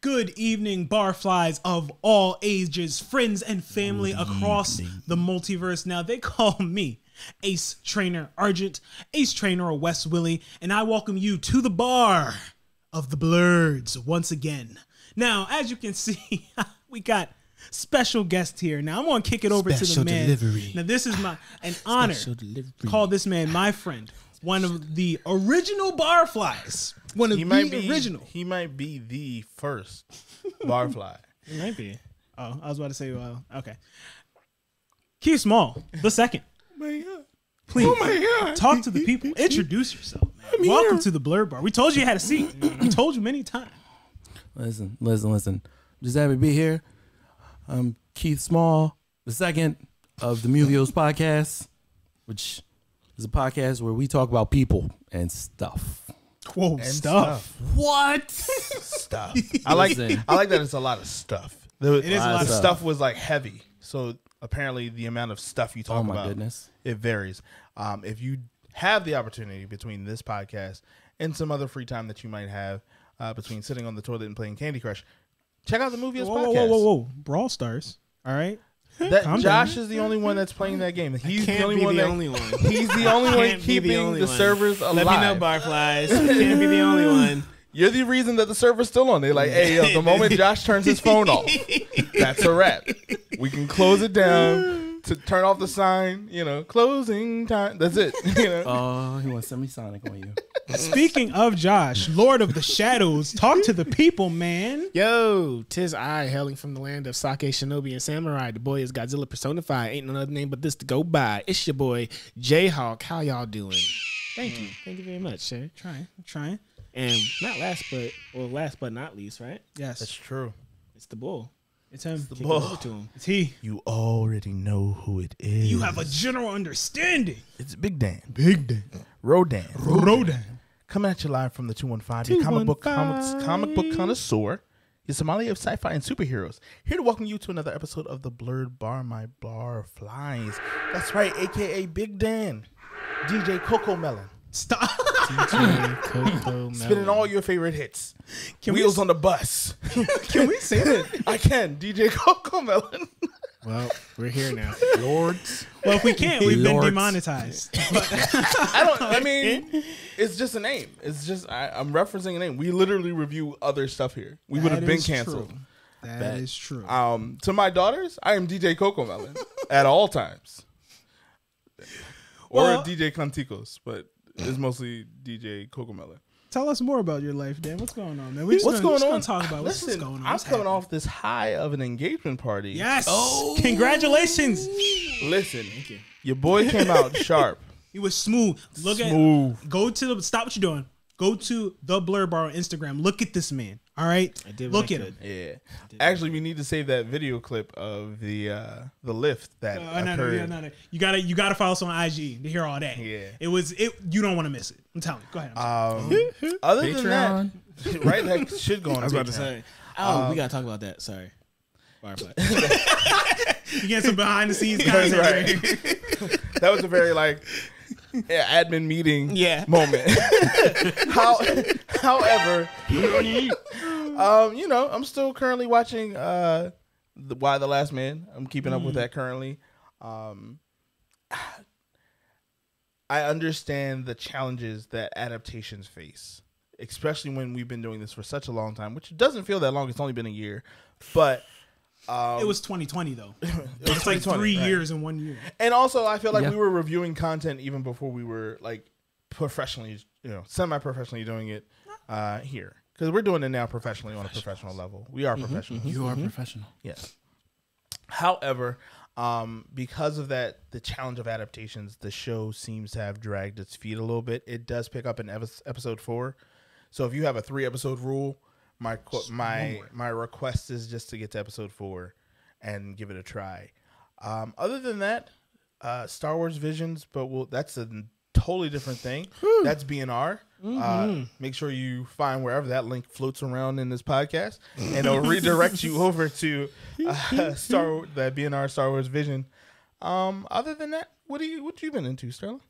Good evening, barflies of all ages, friends and family across the multiverse. Now, they call me Ace Trainer Argent, Ace Trainer West Willie, and I welcome you to the bar of the Blerds once again. Now, as you can see, we got special guest here. Now, I'm going to kick it over to the man. Delivery. Now, this is an honor to call this man my friend. One of the original barflies. One of the original. He might be the first barfly. He might be. Oh, I was about to say, well, okay. Keith Small, the second. Please, talk to the people. Introduce yourself, man. Welcome to the Blerd Bar. We told you you had a seat. We told you many times. Listen. Just happy to be here. I'm Keith Small, the second of the Muvioes Podcast, which is a podcast where we talk about people and stuff. Whoa, And stuff. What? Stuff. I like that it's a lot of stuff. It is a lot of the stuff. stuff was like heavy. So apparently the amount of stuff you talk about, goodness. It varies. If you have the opportunity between this podcast and some other free time that you might have between sitting on the toilet and playing Candy Crush, check out the Muvioes Podcast. Whoa. Brawl Stars. All right. That Josh is the only one that's playing that game. He's the only one. He's the only one keeping the servers alive. Let me know, barflies. Can't be the only one. You're the reason that the server's still on. They're like, hey, yo, the moment Josh turns his phone off, that's a wrap. We can close it down to turn off the sign, closing time. That's it. Oh, he wants semi-sonic on you. Speaking of Josh, Lord of the Shadows, talk to the people, man. Yo, 'tis I, hailing from the land of Sake, Shinobi, and Samurai. The boy is Godzilla personified. Ain't no other name but this to go by. It's your boy, Jayhawk. How y'all doing? Thank you. Thank you very much, sir. Trying. And last but not least, right? Yes. That's true. It's the bull. It's him. Kick it over to him. It's he. You already know who it is. You have a general understanding. It's Big Dan. Dan. Rodan. Coming Coming at you live from the 215, your comic book connoisseur, your sommelier of sci-fi and superheroes. Here to welcome you to another episode of the Blerd Bar, my bar flies. That's right, a.k.a. Big Dan, DJ Coco Melon. Stop. DJ Coco Melon. Spinning all your favorite hits. Can Wheels on the bus. Can we say that? I can. DJ Coco Melon. Well, we're here now. Lords. Well, if we can't, we've been Lords. demonetized. It's just a name. It's just, I'm referencing a name. We literally review other stuff here. We would have been canceled. That is true. To my daughters, I am DJ Coco Melon at all times. Or DJ Canticos, but it's mostly DJ Coco Melon. Tell us more about your life, Dan. What's going on, man? What's going on? Talk about what's going on. I'm coming off this high of an engagement party. Yes. Oh, congratulations. Listen, your boy came out sharp. He was smooth. Stop what you're doing. Go to the Blerd Bar on Instagram. Look at this man. All right. I did. Look at him. Yeah. Actually, we need to save that video clip of the lift that occurred. No. You gotta follow us on IG to hear all that. Yeah. You don't want to miss it. I'm telling you. Go ahead. Other than that, right? That should go on. I was about to say. We gotta talk about that. Sorry. Barfly. You get some behind the scenes That's content. right. That was a very admin meeting moment. However, I'm still currently watching Why the Last Man. I'm keeping up with that currently. I understand the challenges that adaptations face, especially when we've been doing this for such a long time, which doesn't feel that long. It's only been a year, but it was 2020 though. It's like 3 years in 1 year. And also, I feel like we were reviewing content even before we were professionally, semi-professionally doing it here, because we're doing it now professionally on a professional level. We are professionals. You are professional. Yes. However, because of that, the challenge of adaptations, the show seems to have dragged its feet a little bit. It does pick up in episode 4. So if you have a 3-episode rule, my request is just to get to episode 4 and give it a try. Other than that, Star Wars Visions, but that's a totally different thing. That's BNR. Make sure you find wherever that link floats around in this podcast, and it'll redirect you over to that BNR Star Wars Vision. Other than that, what you been into, Sterling?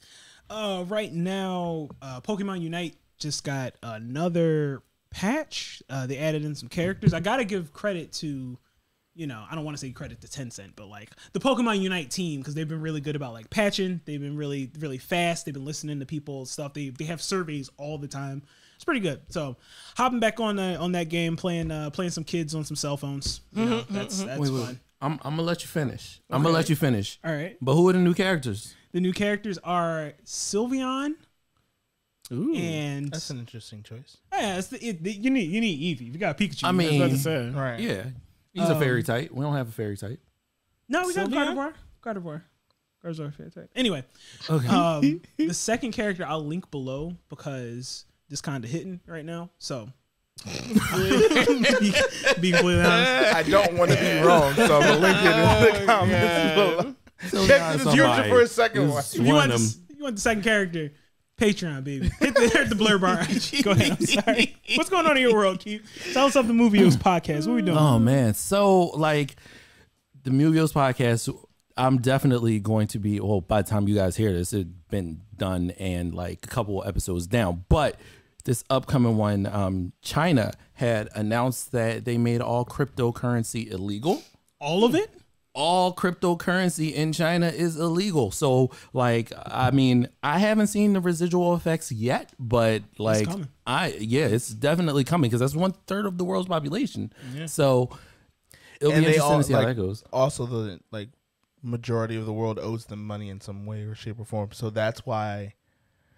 Right now, Pokemon Unite just got another patch. They added in some characters. I gotta give credit to, I don't want to say credit to Tencent, but like the Pokemon Unite team, because they've been really good about like patching. They've been really, really fast. They've been listening to people's stuff. They have surveys all the time. It's pretty good. So hopping back on that game, playing some kids on some cell phones. That's fun. I'm gonna let you finish. Okay. I'm gonna let you finish. All right. But who are the new characters? The new characters are Sylveon. Ooh, and that's an interesting choice. Yeah, you need Eevee. You got Pikachu. I mean, right? Yeah, he's a fairy type. We don't have a fairy type. No, we got Gardevoir. Gardevoir a fairy type. Anyway, okay. The second character I'll link below because this kind of hitting right now. So. be completely honest. I don't want to be wrong, so I'm gonna link it in the comments. So check this future for a second one. You want the second character? Patreon, baby. Hit the Blerd Bar. Go ahead. I'm sorry. What's going on in your world, Keith? Tell us about the Muvioes Podcast. What are we doing? Oh man, so like the Muvioes Podcast, I'm definitely going to be. Well, by the time you guys hear this, it's been done and like a couple episodes down, but. This upcoming one, China had announced that they made all cryptocurrency illegal. All of it? All cryptocurrency in China is illegal. So, like, I mean, I haven't seen the residual effects yet, but like, it's definitely coming because that's 1/3 of the world's population. Yeah. So it'll be interesting to see how that goes. Also, the like majority of the world owes them money in some way or shape or form. So that's why.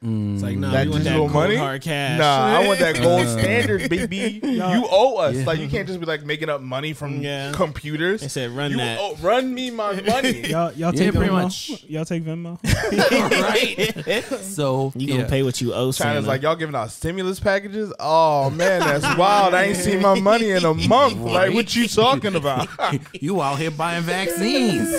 It's like, nah, that digital money, hard cash. Nah, I want that gold standard, baby. You owe us. Like, you can't just be like making up money from computers. They said, run that. Run me my money. Y'all take Venmo? Y'all take Venmo? Right. So you gonna pay what you owe. China's like, y'all giving out stimulus packages? Oh man, that's wild. I ain't seen my money in a month. Like, what you talking about? You out here buying vaccines.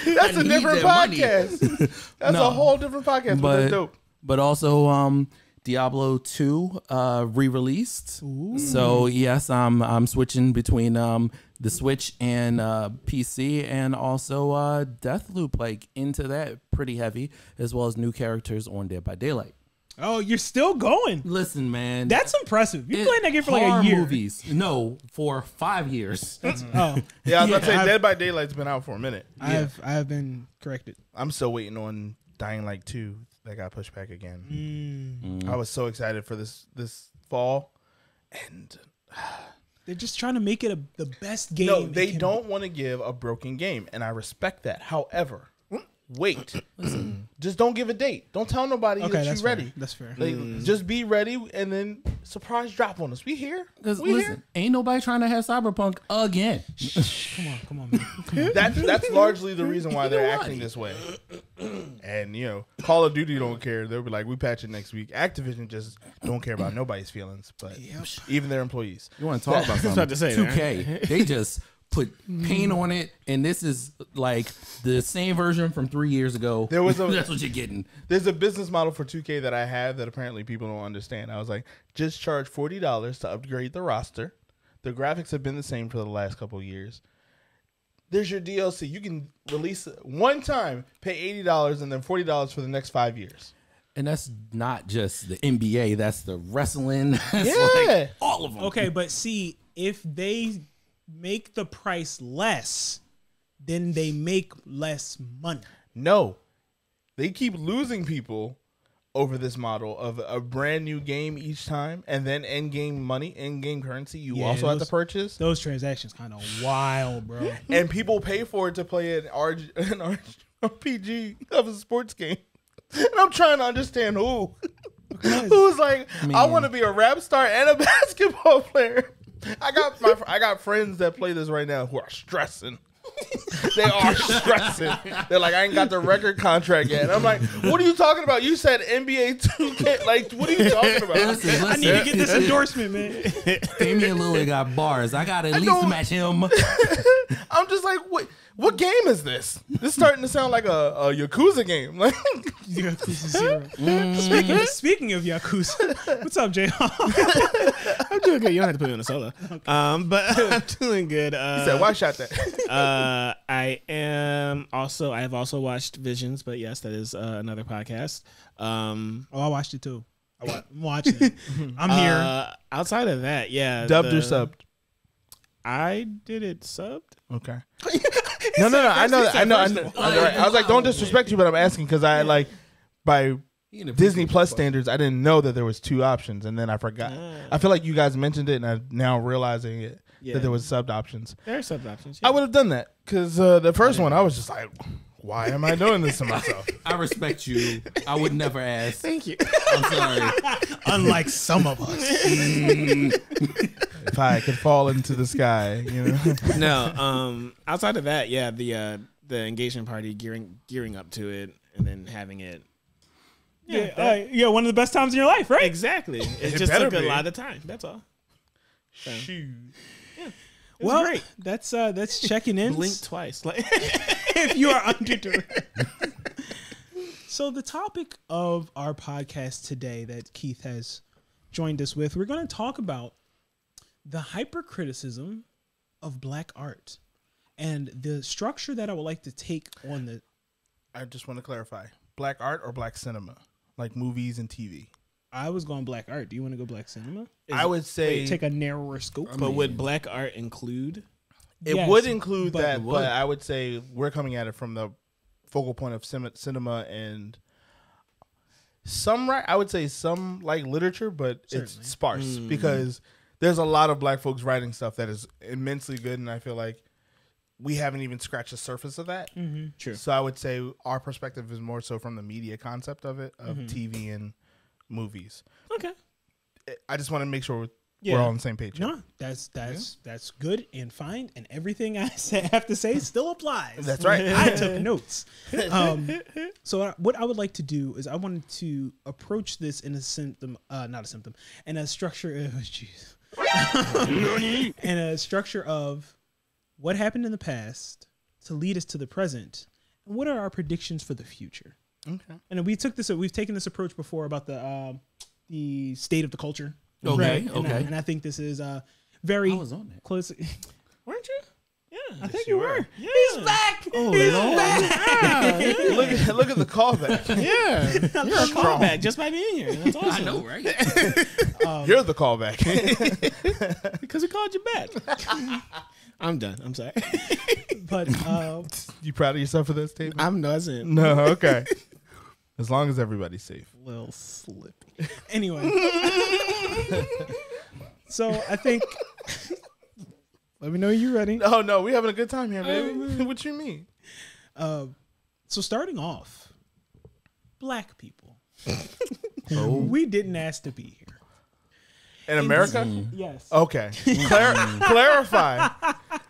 That's a different podcast. That's a whole different podcast, but that's dope. But also, Diablo 2 re-released. Ooh. So yes, I'm switching between the Switch and PC, and also Deathloop like into that pretty heavy, as well as new characters on Dead by Daylight. Oh, you're still going. Listen, man. That's impressive. You're playing that game for like a year. Movies. No, for 5 years. Yeah, I was about to say Dead by Daylight's been out for a minute. I have been corrected. I'm still waiting on Dying Light 2 that got pushed back again. I was so excited for this fall, and they're just trying to make it the best game. No, they don't want to give a broken game, and I respect that. However, wait. Listen, just don't give a date. Don't tell nobody that you're ready. That's fair. Like, just be ready and then surprise drop on us. We here. Listen, ain't nobody trying to have Cyberpunk again. Come on, man. Come on. That's largely the reason why they're acting this way. And Call of Duty don't care. They'll be like, we patch it next week. Activision just don't care about nobody's feelings, but even their employees. You want to talk about something? To say 2K. They just put paint on it, and this is like the same version from 3 years ago. That's what you're getting. There's a business model for 2K that I have that apparently people don't understand. I was like, just charge $40 to upgrade the roster. The graphics have been the same for the last couple of years. There's your DLC. You can release it one time, pay $80, and then $40 for the next 5 years. And that's not just the NBA. That's the wrestling. Yeah. All of them. Okay, but see, if they make the price less, then they make less money. No, they keep losing people over this model of a brand new game each time, and then in-game money, in-game currency you also have to purchase. Those transactions kind of wild, bro. And people pay for it to play an RPG of a sports game. And I'm trying to understand who's like, I want to be a rap star and a basketball player. I got friends that play this right now who are stressing. They are stressing. They're like, I ain't got the record contract yet. And I'm like, what are you talking about? You said NBA 2K. Like, what are you talking about? Listen. I need to get this endorsement, man. Damian Lillard got bars. I got to at least match him. I'm just like, what game is this? This is starting to sound like a Yakuza game. Like Yakuza 0. Speaking of Yakuza, what's up, Jay? I'm doing good. You don't have to put me on a solo. Okay. But I'm doing good. He said, why shot that? I have also watched Visions, but yes, that is another podcast. I watched it too. I'm watching it. I'm here. Outside of that, yeah. Dubbed or subbed? I did it subbed. Okay. No. I know. I was like, don't disrespect you, but I'm asking because I like by Disney Plus standards, I didn't know that there was 2 options, and then I forgot. I feel like you guys mentioned it, and I'm now realizing it that there was subbed options. There are subbed options. Yeah. I would have done that because the first one I was just like, why am I doing this to myself? I respect you. I would never ask. Thank you. I'm sorry. Unlike some of us. If I could fall into the sky, you know. No. Outside of that, yeah, the engagement party gearing up to it and then having it. Yeah, one of the best times in your life, right? Exactly. It just took a lot of time. That's all. Shoot. Yeah. Well, great. That's checking in. Blink twice. Like if you are under duress. So the topic of our podcast today that Keith has joined us with, we're going to talk about the hypercriticism of Black art and the structure that I would like to take on the. I just want to clarify: Black art or Black cinema, like movies and TV. I was going Black art. Do you want to go Black cinema? I would say take a narrower scope. But would Black art include? It Yes, would include but that, it would. but I would say we're coming at it from the focal point of cinema and some. I would say some like literature, but Certainly. it's sparse because there's a lot of Black folks writing stuff that is immensely good, and I feel like we haven't even scratched the surface of that. True. So I would say our perspective is more so from the media concept of it, of TV and movies. Okay. I just want to make sure Yeah. we're all on the same page. No, that's good and fine, and everything I have to say still applies. That's right. I took notes. So what I would like to do is I wanted to approach this in a symptom, not a symptom, and a structure. Jeez. And a structure of what happened in the past to lead us to the present, and what are our predictions for the future. Okay. And we've taken this approach before about the state of the culture. Okay, And okay. and I think this is very I was on that. close. Weren't you? Yeah. I think you were. Yeah. He's back. Oh, He's Lord. back. Look at the callback. Yeah. You're a callback just by being here. That's awesome. I know, right? You're the callback. Because we called you back. I'm done. I'm sorry. But You proud of yourself for that statement? I'm doesn't. No, okay. As long as everybody's safe. little slippy. Anyway, so I think. Let me know you're ready. Oh no, we having a good time here, baby. What you mean? So starting off, Black people. Oh. We didn't ask to be here. In America? Yes. Okay. Clarify.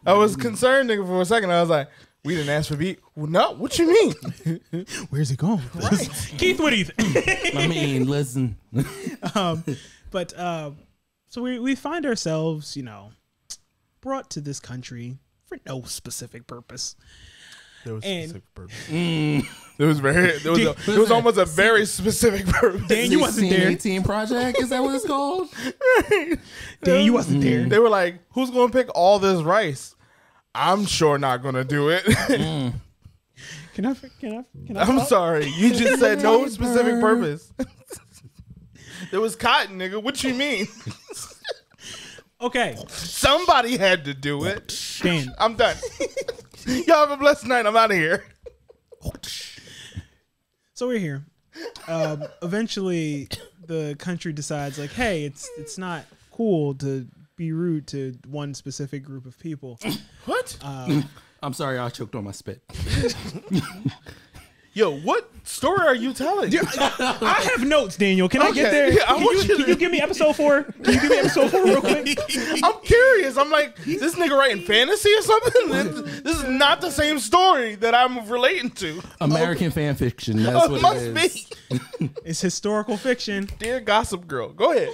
I was concerned nigga, for a second. I was like, we didn't ask for beat. Well, no, what you mean? Where's it going? Right. Keith, what do you think? I mean, listen. But so we find ourselves, brought to this country for no specific purpose. There was And- specific purpose. There was almost a very specific purpose. Dan, you wasn't there. 18 Project, is that what it's called? Dan, you wasn't there. They were like, who's gonna pick all this rice? I'm sure not gonna do it. Can I? I'm talk? sorry. You just said no specific purpose. There was cotton, nigga. What you mean? Okay, Somebody had to do it. Dan. I'm done. Y'all have a blessed night. I'm out of here. So we're here. Eventually, the country decides, like, hey, it's not cool to be rude to one specific group of people. What? I'm sorry, I choked on my spit. Yo, what story are you telling? I have notes, Daniel. Can I get Okay. there? Yeah, I want you Can to- you give me episode 4? Can you give me episode 4 real quick? I'm curious. I'm like, this nigga writing fantasy or something? This is not the same story that I'm relating to. American fan fiction, that's what It it must is. be. It's historical fiction. Dear Gossip Girl. Go ahead.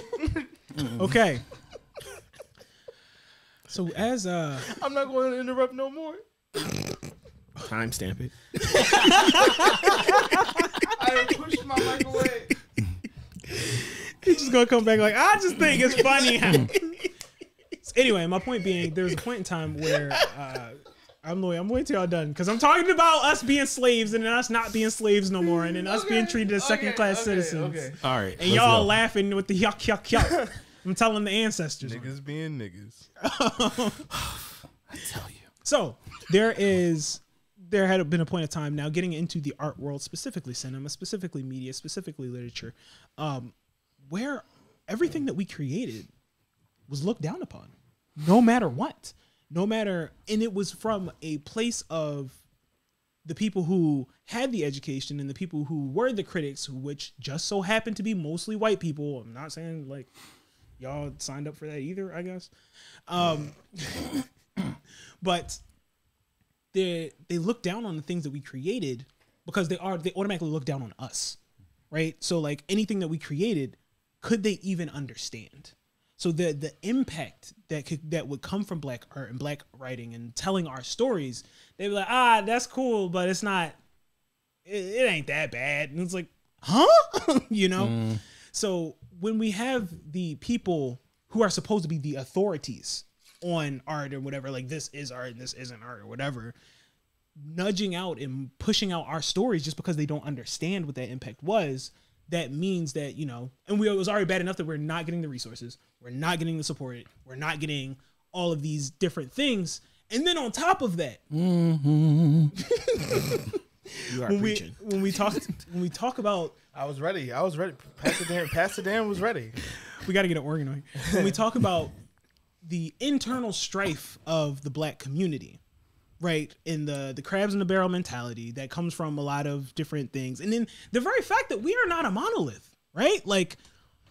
Okay. So as I'm not going to interrupt no more. Timestamp it. I pushed my mic away. he's just gonna come back like, I just think it's funny. Anyway, my point being, there was a point in time where I'm waiting till y'all done because I'm talking about us being slaves and then us not being slaves no more, and then us being treated as second-class citizens. Okay. All right. And y'all laughing with the yuck, yuck, yuck. I'm telling the ancestors. Niggas being niggas. I tell you. So there had been a point of time now getting into the art world, specifically cinema, specifically media, specifically literature, where everything that we created was looked down upon, no matter what. And it was from a place of the people who had the education and the people who were the critics, which just so happened to be mostly white people. I'm not saying like y'all signed up for that either, I guess. But they look down on the things that we created because they automatically look down on us, right? So like anything that we created, could they even understand? So the impact that would come from black art and black writing and telling our stories, they'd be like, that's cool, but it's not, it ain't that bad. And it's like, huh? You know? So when we have the people who are supposed to be the authorities on art or whatever, like this is art and this isn't art or whatever, nudging out and pushing out our stories just because they don't understand what that impact was, that means that, you know, and it was already bad enough that we're not getting the resources, we're not getting the support, we're not getting all of these different things. And then on top of that, You are preaching. when we talk about, I was ready. Pastor Dan was ready. we got to get an organ on here. When we talk about the internal strife of the black community, right, in the crabs in the barrel mentality that comes from a lot of different things, and then the very fact that we are not a monolith, right? Like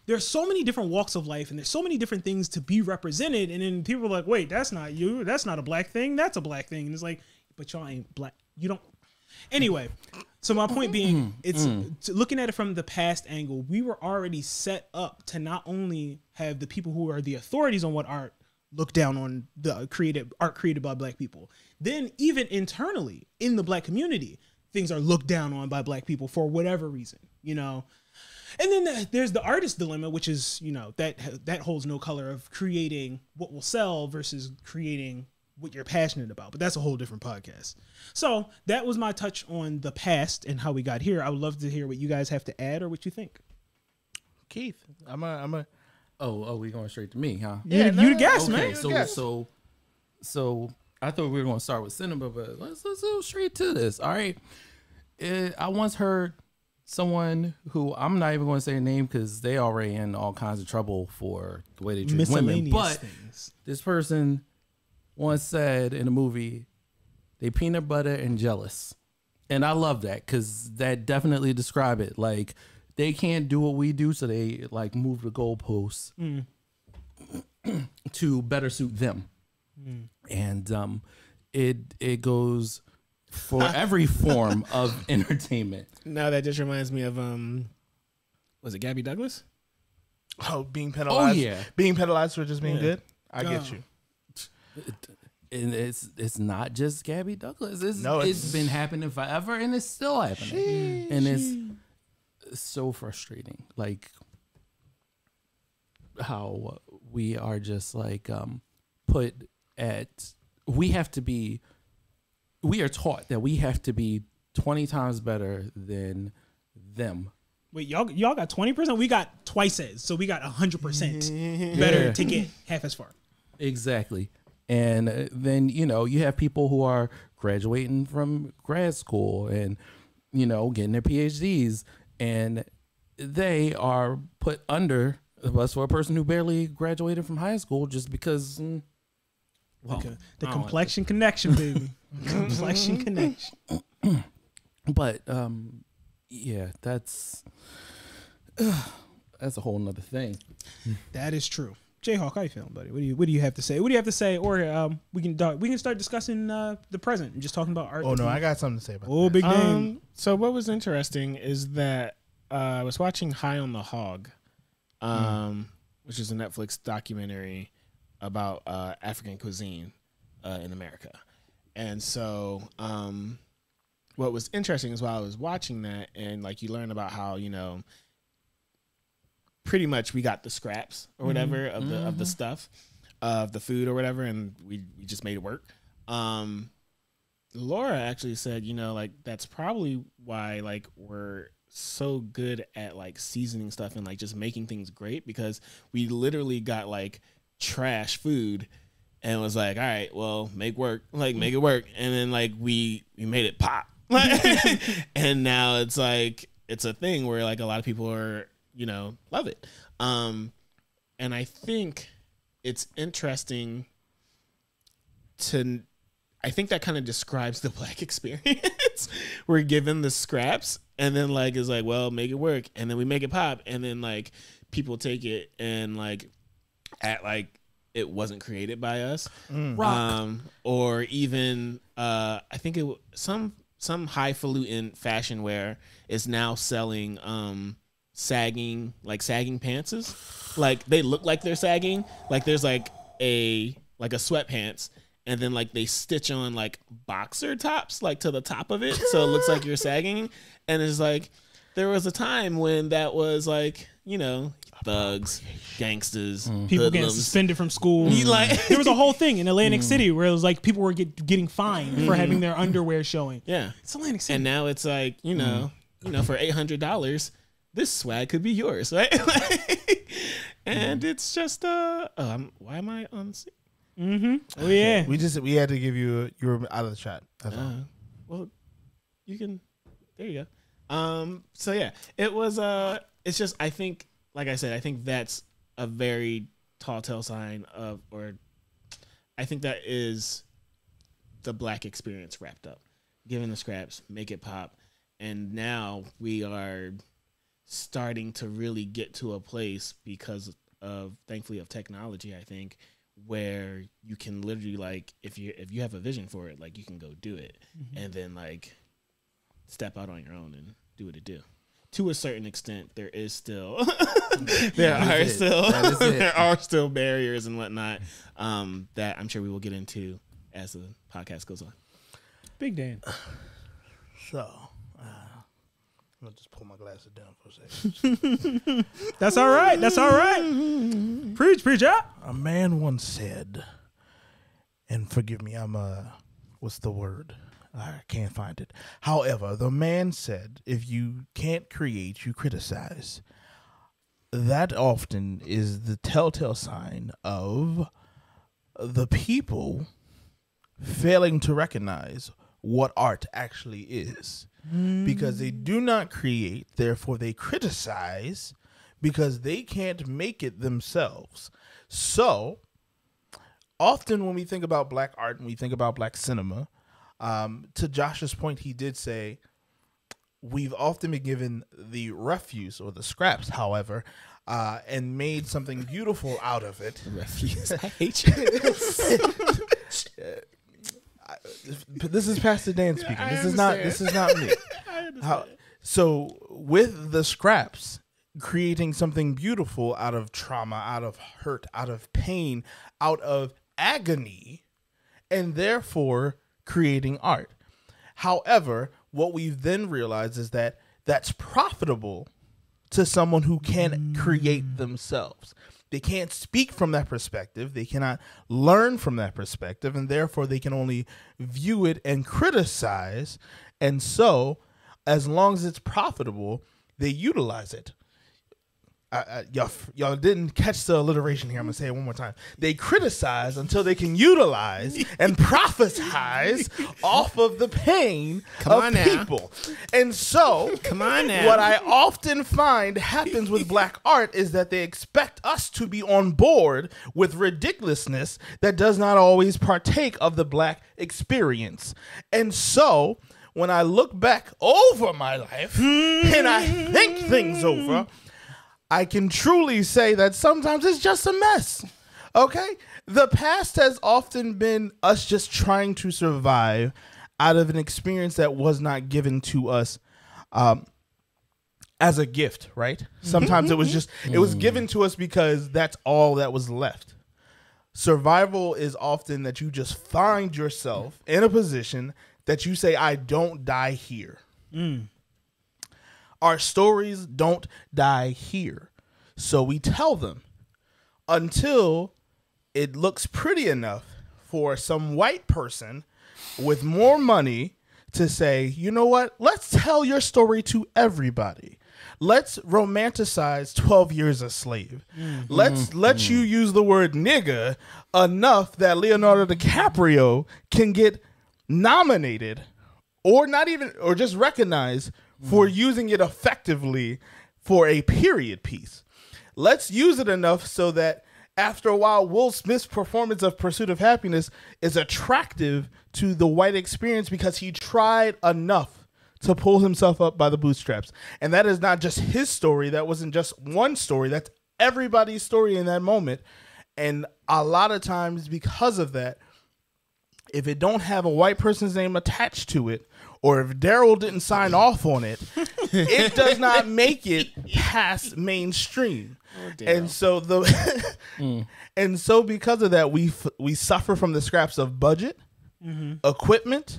there's so many different walks of life and there's so many different things to be represented, and then people are like, wait, that's not you, that's not a black thing, that's a black thing. And it's like, but y'all ain't black, you don't. Anyway, so my point being, it's looking at it from the past angle. We were already set up to not only have the people who are the authorities on what art look down on the art created by black people. Then even internally in the black community, things are looked down on by black people for whatever reason, you know? And then there's the artist dilemma, which is, you know, that holds no color of creating what will sell versus creating what you're passionate about. But that's a whole different podcast. So that was my touch on the past and how we got here. I would love to hear what you guys have to add or what you think. Keith, I'm a Oh, we going straight to me, huh? You the guest, Okay, man. so I thought we were going to start with cinema, but let's go straight to this. All right. I once heard someone who I'm not even going to say a name because they already in all kinds of trouble for the way they treat women. But things. this person once said in a movie, they peanut butter and jealous. And I love that because that definitely describe it. Like, they can't do what we do, so they like move the goalposts to better suit them. And it goes for every form of entertainment. Now that just reminds me of was it Gabby Douglas? Oh, being penalized. Oh, yeah. Being penalized for just being good. I get you. And it's not just Gabby Douglas. It's it's been happening forever, and it's still happening. And it's so frustrating, like how we are just like we are taught that we have to be 20 times better than them. Wait, y'all got 20%? We got twice as, so we got 100% better to get half as far. Exactly. And then, you know, you have people who are graduating from grad school and, you know, getting their PhDs, and they are put under the bus for a person who barely graduated from high school just because, The complexion connection, baby. Complexion connection. But, yeah, that's a whole nother thing. That is true. Jayhawk, how you feeling, buddy? What do you have to say? What do you have to say? Or we can start discussing the present and just talking about art. Oh no, I got something to say about that. Oh, big name. So what was interesting is that I was watching High on the Hog, which is a Netflix documentary about African cuisine in America. And so what was interesting is while I was watching that, and like you learn about how, you know, pretty much we got the scraps or whatever of the stuff of the food or whatever, and we just made it work. Laura actually said, like that's probably why like we're so good at like seasoning stuff and like just making things great, because we literally got like trash food and was like, all right, well, make it work, and then like we made it pop, and now it's like it's a thing where like a lot of people are love it, and I think it's interesting I think that kind of describes the Black experience. We're given the scraps and then like it's like, well, make it work, and then we make it pop, and then like people take it and like act like it wasn't created by us. Or even I think some highfalutin fashion wear is now selling sagging pantses. Like they look like they're sagging, like there's like a sweatpants, and then like they stitch on like boxer tops like to the top of it, so it looks like you're sagging. And it's like there was a time when that was like thugs, gangsters, people getting suspended from school. Like there was a whole thing in Atlantic City where it was like people were getting fined for having their underwear showing. Yeah, it's Atlantic City. And now it's like for $800, this swag could be yours, right? And it's just why am I on? Oh yeah, we had to give you were out of the chat. Well, you can. There you go. So yeah, it was. It's just I think, like I said, I think that's a very tall tale sign of, or I think that is the Black experience wrapped up. Given the scraps, make it pop, and now we are starting to really get to a place because of, thankfully, of technology. I think, where you can literally like if you have a vision for it, like you can go do it, and then like step out on your own and do what it do. To a certain extent, there is still there are still barriers and whatnot that I'm sure we will get into as the podcast goes on. Big Dan. So I'm gonna just pull my glasses down for a second. That's all right. That's all right. Preach out. A man once said, and forgive me, what's the word? I can't find it. However, the man said, if you can't create, you criticize. That often is the telltale sign of the people failing to recognize what art actually is. Because they do not create, therefore they criticize, because they can't make it themselves. So, often when we think about Black art and we think about Black cinema, to Josh's point, he did say, we've often been given the refuse or the scraps, however, and made something beautiful out of it. Refuse. I hate you. This is Pastor Dan speaking. This is not me. So with the scraps, creating something beautiful out of trauma, out of hurt, out of pain, out of agony, and therefore creating art. However, what we've then realized is that that's profitable to someone who can't create themselves. They can't speak from that perspective. They cannot learn from that perspective, and therefore they can only view it and criticize. And so, as long as it's profitable, they utilize it. Y'all didn't catch the alliteration here. I'm going to say it one more time. They criticize until they can utilize and prophesize off of the pain of people. And so, what I often find happens with Black art is that they expect us to be on board with ridiculousness that does not always partake of the Black experience. And so, when I look back over my life and I think things over, I can truly say that sometimes it's just a mess, okay? The past has often been us just trying to survive out of an experience that was not given to us as a gift, right? Sometimes it was given to us because that's all that was left. Survival is often that you just find yourself in a position that you say, I don't die here. Our stories don't die here. So we tell them until it looks pretty enough for some white person with more money to say, you know what? Let's tell your story to everybody. Let's romanticize 12 Years a Slave. Let's let you use the word nigga enough that Leonardo DiCaprio can get nominated or not even, or just recognized for using it effectively for a period piece. Let's use it enough so that after a while, Will Smith's performance of Pursuit of Happiness is attractive to the white experience because he tried enough to pull himself up by the bootstraps. And that is not just his story. That wasn't just one story. That's everybody's story in that moment. And a lot of times because of that, if it don't have a white person's name attached to it, or if Daryl didn't sign off on it, it does not make it past mainstream. And so and so because of that, we suffer from the scraps of budget, equipment,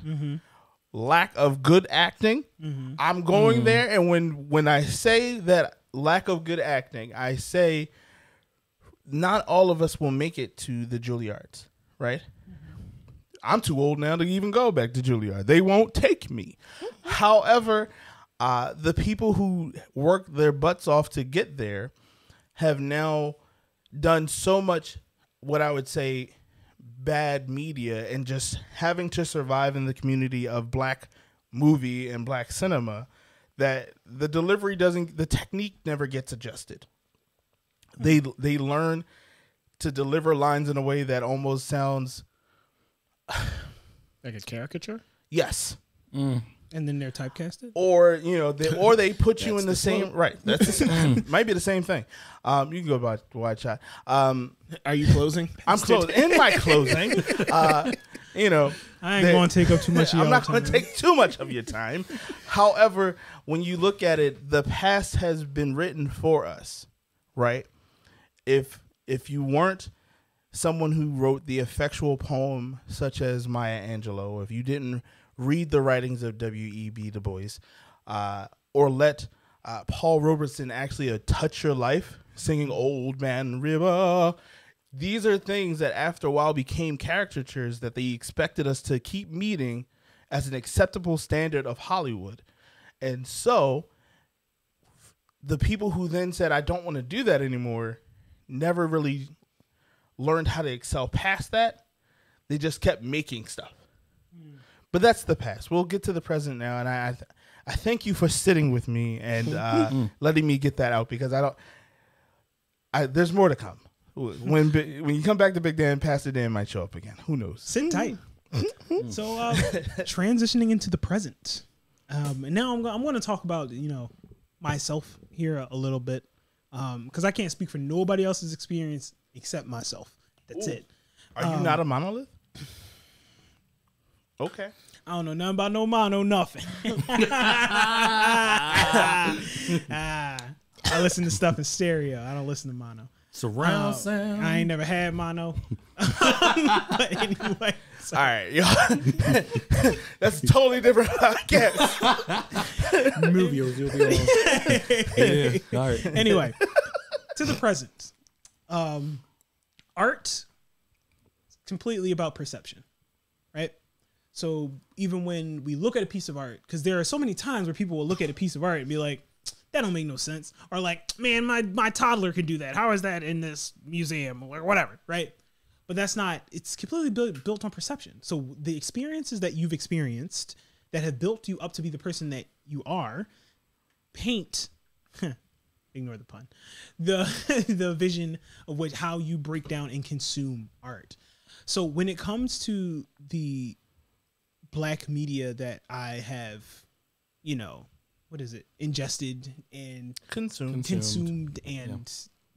lack of good acting. I'm going there, and when I say that lack of good acting, I say not all of us will make it to the Juilliards, right? I'm too old now to even go back to Juilliard. They won't take me. However, the people who worked their butts off to get there have now done so much, what I would say, bad media and just having to survive in the community of black movie and black cinema that the delivery the technique never gets adjusted. They learn to deliver lines in a way that almost sounds like a caricature. Yes. And then they're typecasted, or they put you in the same right. That's the same, might be the same thing. You can go by wide shot. Are you closing? I'm closing. In my closing, I ain't going to take up too much of your time. I'm not going to take too much of your time. However, when you look at it, the past has been written for us, right? If you weren't someone who wrote the effectual poem such as Maya Angelou, if you didn't read the writings of W.E.B. Du Bois, or let Paul Robeson actually touch your life, singing Old Man River. These are things that after a while became caricatures that they expected us to keep meeting as an acceptable standard of Hollywood. And so the people who then said, I don't want to do that anymore, never really learned how to excel past that. They just kept making stuff. But that's the past. We'll get to the present now, and I thank you for sitting with me and letting me get that out because there's more to come. When you come back to Big Dan, Pastor Dan might show up again. Who knows? Sit tight. So transitioning into the present, and now I'm going to talk about myself here a little bit because I can't speak for nobody else's experience except myself. That's it. Are you not a monolith? Okay. I don't know nothing about no mono, nothing. I listen to stuff in stereo. I don't listen to mono. Surround sound. I ain't never had mono. But anyway. All right. That's a totally different podcast. Muvioes, you'll be on. Yeah. All right. Anyway, to the present. Art, completely about perception, right? So even when we look at a piece of art, because there are so many times where people will look at a piece of art and be like, that don't make no sense. Or like, man, my toddler can do that. How is that in this museum or whatever, right? But that's not, it's completely built on perception. So the experiences that you've experienced that have built you up to be the person that you are, paint, ignore the pun, the vision of how you break down and consume art. So when it comes to the black media that I have, ingested and consumed and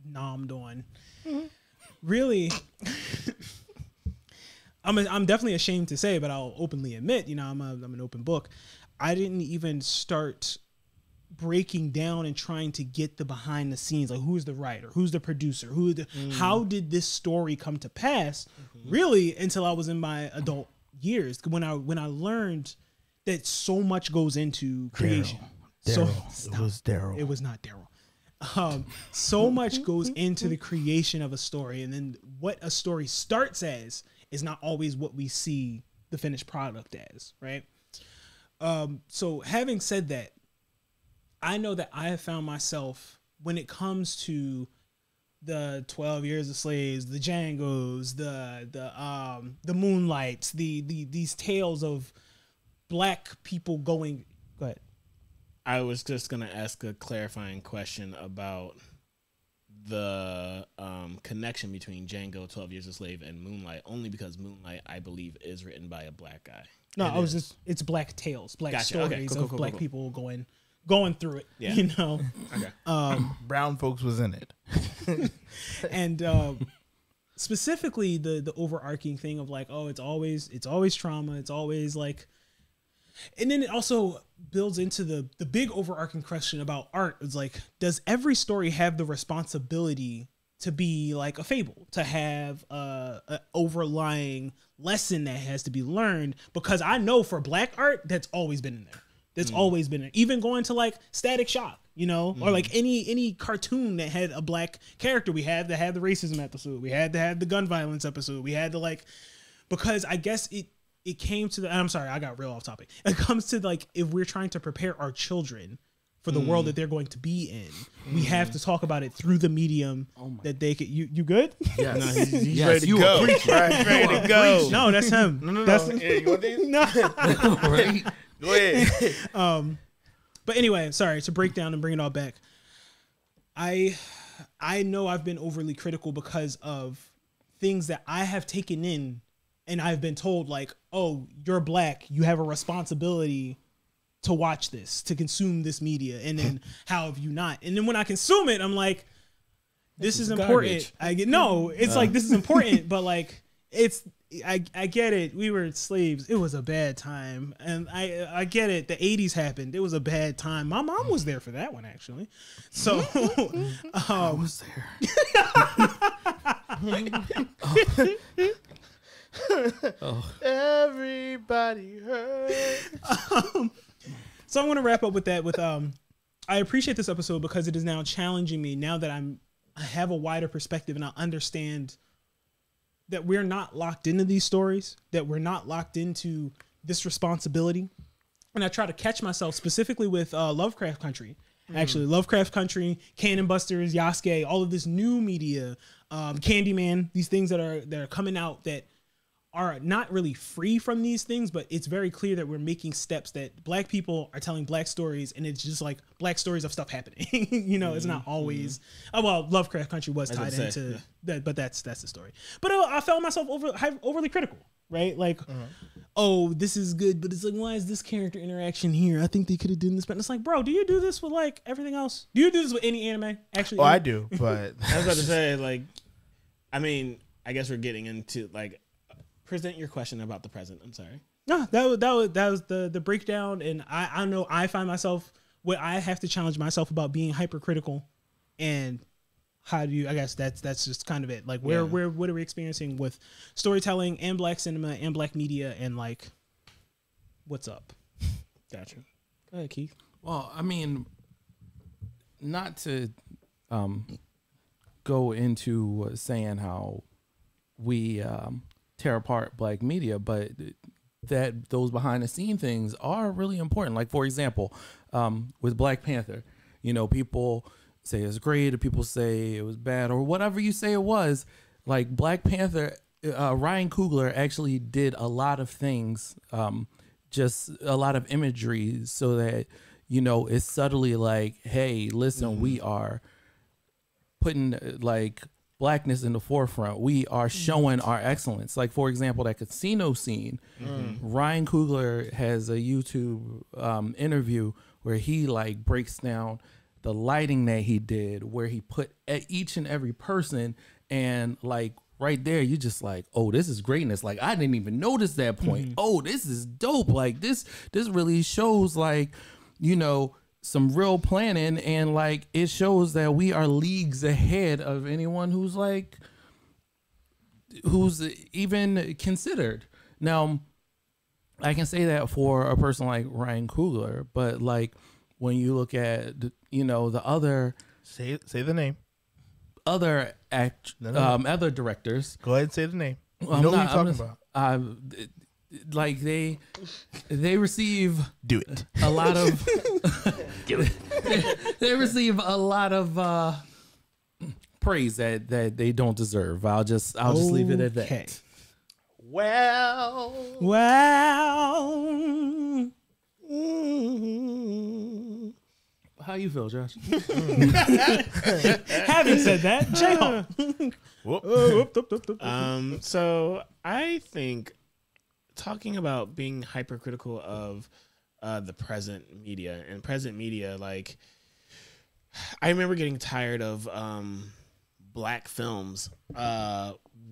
nommed on. Mm-hmm. Really, I'm definitely ashamed to say, but I'll openly admit, I'm an open book. I didn't even start breaking down and trying to get the behind the scenes, like who's the writer, who's the producer, how did this story come to pass, really, until I was in my adult years, when I learned that so much goes into creation. It was Daryl. It was not Daryl. So much goes into the creation of a story, and then what a story starts as is not always what we see the finished product as, right? So having said that, I know that I have found myself when it comes to the 12 Years a Slaves, the Django's, the Moonlights, these tales of black people going. Go ahead. I was just gonna ask a clarifying question about the connection between Django, 12 Years a Slave, and Moonlight, only because Moonlight, I believe, is written by a black guy. No, it's black tales, black stories Okay, cool, of cool, black cool. people going through it. Yeah. You know. Okay. Brown folks was in it. And specifically the overarching thing of like, oh, it's always trauma, it's always like, and then it also builds into the big overarching question about art. It's like, does every story have the responsibility to be like a fable, to have a overlying lesson that has to be learned? Because I know for black art, that's always been in there. That's always been there. Even going to like Static Shock, you know, or like any cartoon that had a black character. We had to have the racism episode. We had to have the gun violence episode. We had to like, because I guess it came to I'm sorry, I got real off topic. It comes to like, if we're trying to prepare our children for the world that they're going to be in, we have to talk about it through the medium that they could. You good? Yes. No, he's Yes, ready to you go. are preaching. Ready to go. No, that's him. No. That's Yeah, you want these? no. Right? Go ahead. But anyway, sorry to break down and bring it all back. I know I've been overly critical because of things that I have taken in, and I've been told like, oh, you're black, you have a responsibility to watch this, to consume this media, and then how have you not? And then when I consume it, I'm like, this is important. Garbage. It's like, this is important, but like, I get it. We were slaves. It was a bad time. And I get it. The 80s happened. It was a bad time. My mom was there for that one, actually. So I was there. Everybody heard. so I'm going to wrap up with that with I appreciate this episode because it is now challenging me now that I have a wider perspective and I understand that we're not locked into these stories, that we're not locked into this responsibility. And I try to catch myself specifically with Lovecraft Country. Actually, Lovecraft Country, Cannon Busters, Yasuke, all of this new media, Candyman, these things that are coming out that are not really free from these things, but it's very clear that we're making steps that black people are telling black stories, and it's just like black stories of stuff happening. You know, it's not always. Oh, well, Lovecraft Country was tied into that, but that's the story. But I found myself overly critical, right? Like, oh, this is good, but it's like, why is this character interaction here? I think they could have done this, but it's like, bro, do you do this with like everything else? Do you do this with any anime? Actually, I do, but I was about to say, like, I mean, I guess we're getting into like. Present your question about the present. I'm sorry. No, that was the breakdown, and I know I find myself where I have to challenge myself about being hypercritical, and how do you? I guess that's just kind of it. Like what are we experiencing with storytelling and black cinema and black media, and like what's up? Gotcha. Go ahead, Keith. Well, I mean, not to go into saying how we tear apart black media, but that those behind the scene things are really important. Like, for example, with Black Panther, you know, people say it's great, or people say it was bad, or whatever you say it was. Like Black Panther, Ryan Coogler actually did a lot of things, just a lot of imagery, so that, you know, it's subtly like, hey, listen, we are putting like blackness in the forefront. We are showing our excellence. Like, for example, that casino scene. Ryan Coogler has a YouTube interview where he like breaks down the lighting that he did, where he put each and every person, and like right there, you just like, oh, this is greatness. Like, I didn't even notice that point. Oh, this is dope. Like this really shows like, you know, some real planning, and like it shows that we are leagues ahead of anyone who's even considered. Now, I can say that for a person like Ryan Coogler, but like when you look at, you know, the other say the name, other other directors. Go ahead and say the name. You I'm know not- what you're I'm talking just- about. like they receive Do it. a lot of they receive a lot of praise that they don't deserve. I'll just leave it at Okay. that. Well, How you feel, Josh? Having said that, J-Hawk. So I think talking about being hypercritical of the present media, like I remember getting tired of black films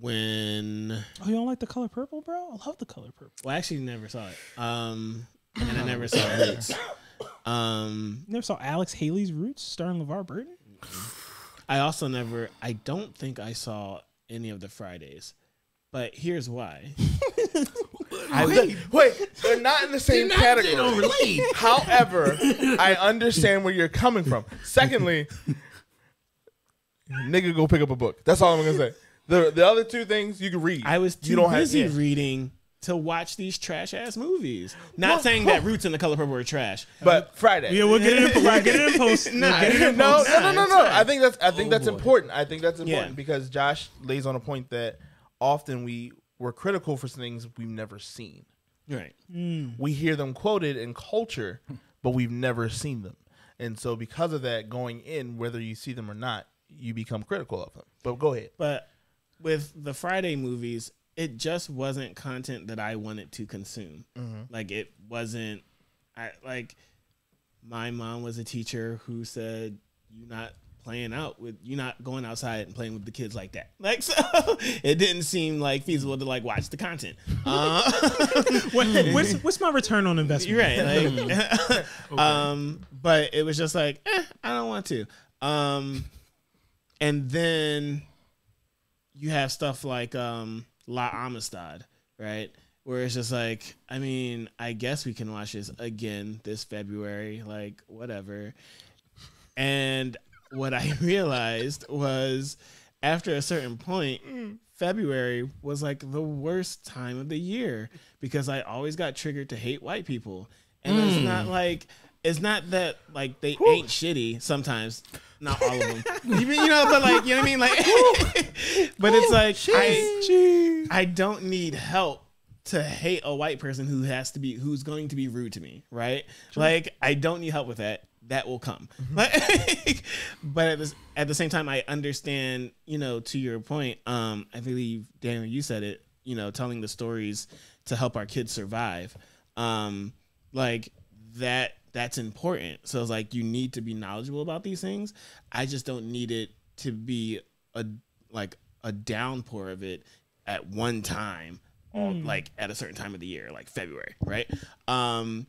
when Oh, you don't like The Color Purple, bro? I love The Color Purple. I actually never saw it. And I never saw Roots. You never saw Alex Haley's Roots starring LeVar Burton? I don't think I saw any of the Fridays. But here's why. wait, they're not in the same category. However, I understand where you're coming from. Secondly, nigga, go pick up a book. That's all I'm gonna say. The other two things you can read. I was too busy reading to watch these trash ass movies. Not saying that Roots and The Color Purple are trash, but Friday. Yeah, we'll get it in post. No. I think that's important. I think that's important because Josh lays on a point that often we're critical for things we've never seen. right? We hear them quoted in culture, but we've never seen them. And so because of that, going in, whether you see them or not, you become critical of them. But go ahead. But with the Friday movies, it just wasn't content that I wanted to consume. Like it wasn't. Like my mom was a teacher who said, "You're not you're not going outside and playing with the kids like that." Like, so it didn't seem like feasible to like watch the content. What's my return on investment? You're right. Like, but it was just like, I don't want to. And then you have stuff like La Amistad, right? Where it's just like, I mean, I guess we can watch this again this February, like whatever. And what I realized was after a certain point, February was like the worst time of the year because I always got triggered to hate white people. And it's not that like they ain't shitty sometimes. Not all of them. But like, you know what I mean? Like, but it's like, I don't need help to hate a white person who's going to be rude to me. Right. Sure. Like, I don't need help with that. That will come. Like, but at the same time, I understand, to your point, I believe, Daniel, you said it, telling the stories to help our kids survive. Like that's important. So it's like, you need to be knowledgeable about these things. I just don't need it to be a downpour of it at one time, like at a certain time of the year, like February. Right. And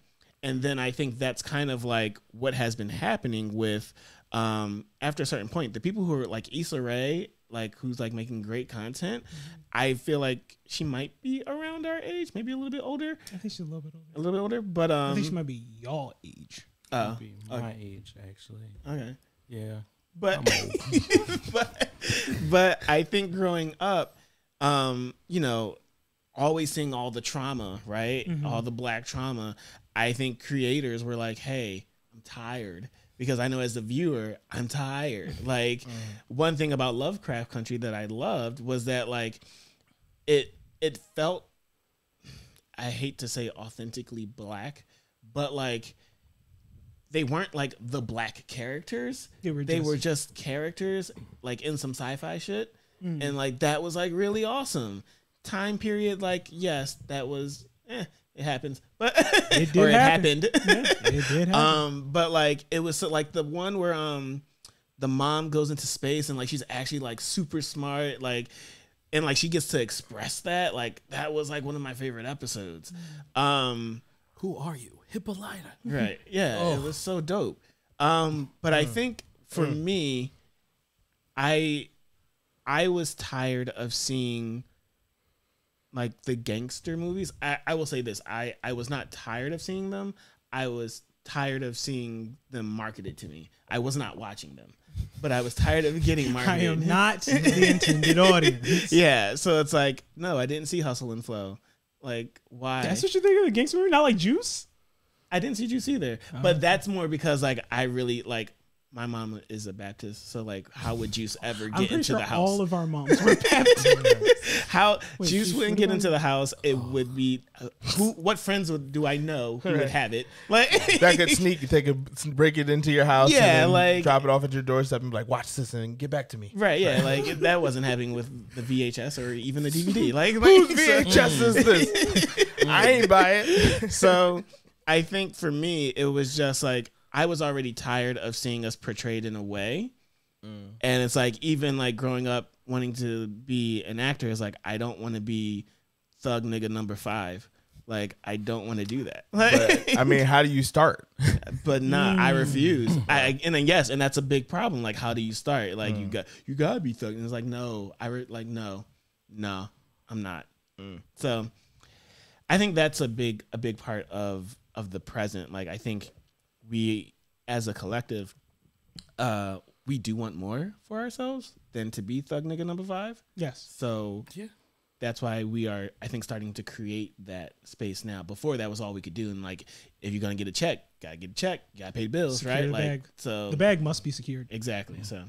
then I think that's kind of like what has been happening with, after a certain point, the people who are like Issa Rae, like who's like making great content. I feel like she might be around our age, maybe a little bit older. I think she's a little bit older. A little bit older, but I think she might be y'all age. Might be my age, actually. Okay. Yeah. But but I think growing up, always seeing all the trauma, right? All the black trauma. I think creators were like, hey, I'm tired. Because I know as a viewer, I'm tired. Like, one thing about Lovecraft Country that I loved was that, like, it felt, I hate to say authentically black, but, like, they weren't, like, the black characters. They were just characters, like, in some sci-fi shit. And, like, that was, like, really awesome. Time period, like, yes, that was, it happens, but it happened. Yeah, it did happen. But like it was like the one where the mom goes into space and like she's actually like super smart, like, and like she gets to express that. Like that was like one of my favorite episodes. Who are you, Hippolyta? Right? Yeah, it was so dope. But I think for me, I was tired of seeing like the gangster movies. I will say this. I was not tired of seeing them. I was tired of seeing them marketed to me. I was not watching them, but I was tired of getting marketed. I am not the intended audience. Yeah. So it's like, no, I didn't see Hustle and Flow. Like, why? That's what you think of the gangster movie? Not like Juice? I didn't see Juice either. But that's more because, like, I really, like, my mom is a Baptist. So, like, how would Juice ever get into the house? All of our moms were Baptist. Juice wouldn't get into the house. It would be, what friends do I know who would have it? Like, that could sneak, break it into your house. Yeah, and then like, drop it off at your doorstep and be like, watch this and get back to me. Right, yeah. Like, that wasn't happening with the VHS or even the DVD. Like whose VHS is this? I ain't buy it. So I think for me, it was just like, I was already tired of seeing us portrayed in a way. And it's like, even like growing up wanting to be an actor is like, I don't want to be thug nigga number 5. Like, I don't want to do that. But, I mean, how do you start? But nah, I refuse. And then yes, and that's a big problem. Like, how do you start? Like, you gotta be thug. And it's like, no, no, I'm not. So I think that's a big part of the present. Like, I think we as a collective, we do want more for ourselves than to be thug nigga number 5. Yes. So that's why we are, I think, starting to create that space now. Before, that was all we could do. And like, if you're gonna get a check, gotta get a check, gotta pay the bills, Secure right? the Like, bag. so The bag must be secured. exactly. So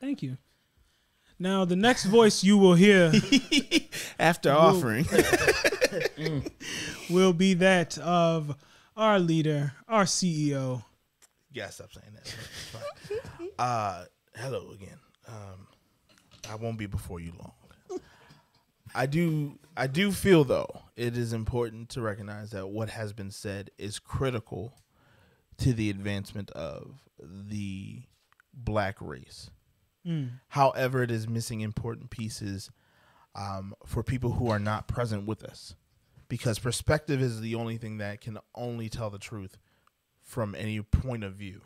Thank you. Now, the next voice you will hear after offering, will be that of our leader, our CEO. You gotta stop saying that. It's fine. Hello again. I won't be before you long. I do feel, though, it is important to recognize that what has been said is critical to the advancement of the black race. However, it is missing important pieces for people who are not present with us, because perspective is the only thing that can only tell the truth from any point of view.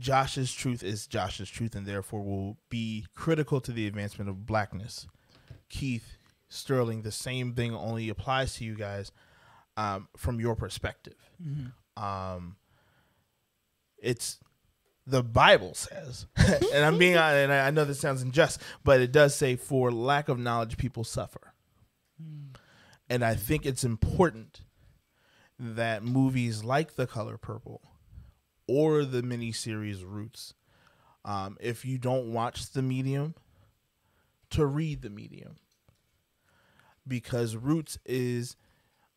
Josh's truth is Josh's truth, and therefore will be critical to the advancement of blackness. Keith, Sterling, the same thing only applies to you guys from your perspective. It's the Bible says, and I'm being, and I know this sounds unjust, but it does say, for lack of knowledge, people suffer. And I think it's important that movies like The Color Purple or the miniseries Roots, if you don't watch The Medium, to read The Medium. Because Roots is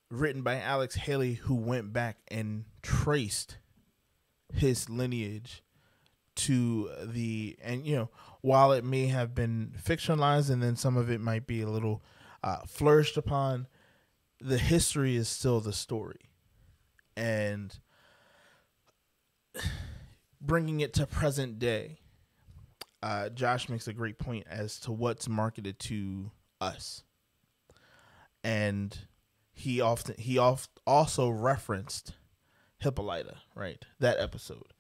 written by Alex Haley, who went back and traced his lineage to the, and you know, while it may have been fictionalized and then some of it might be a little flourished upon, the history is still the story. And bringing it to present day, Josh makes a great point as to what's marketed to us. And he also referenced Hippolyta, right? That episode.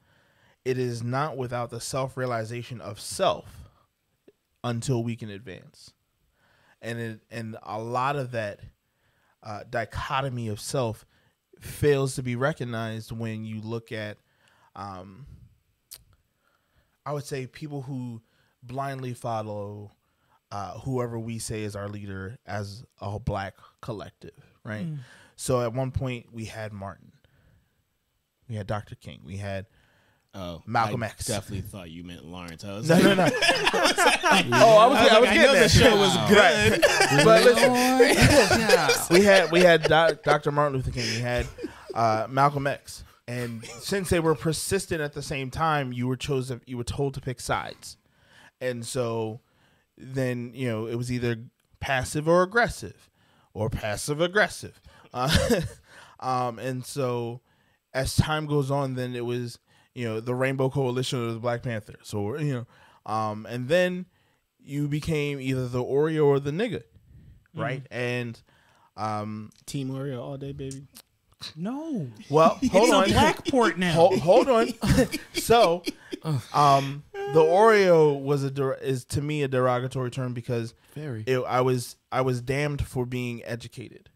It is not without the self-realization of self until we can advance. And a lot of that dichotomy of self fails to be recognized when you look at, I would say, people who blindly follow whoever we say is our leader as a black collective, right? So at one point we had Martin, we had Dr. King, we had Malcolm X. Definitely thought you meant Lawrence. I was no. I was getting that. The show was good, but listen, we had Dr. Martin Luther King, we had Malcolm X, and since they were persistent at the same time, you were told to pick sides, and so then it was either passive or aggressive, or passive aggressive, and so as time goes on, then it was the Rainbow Coalition of the Black Panthers, or and then you became either the Oreo or the nigga, right? And Team Oreo all day, baby. No. Well, hold on. It's a Blackport now. Hold on. So, the Oreo is to me a derogatory term because I was damned for being educated.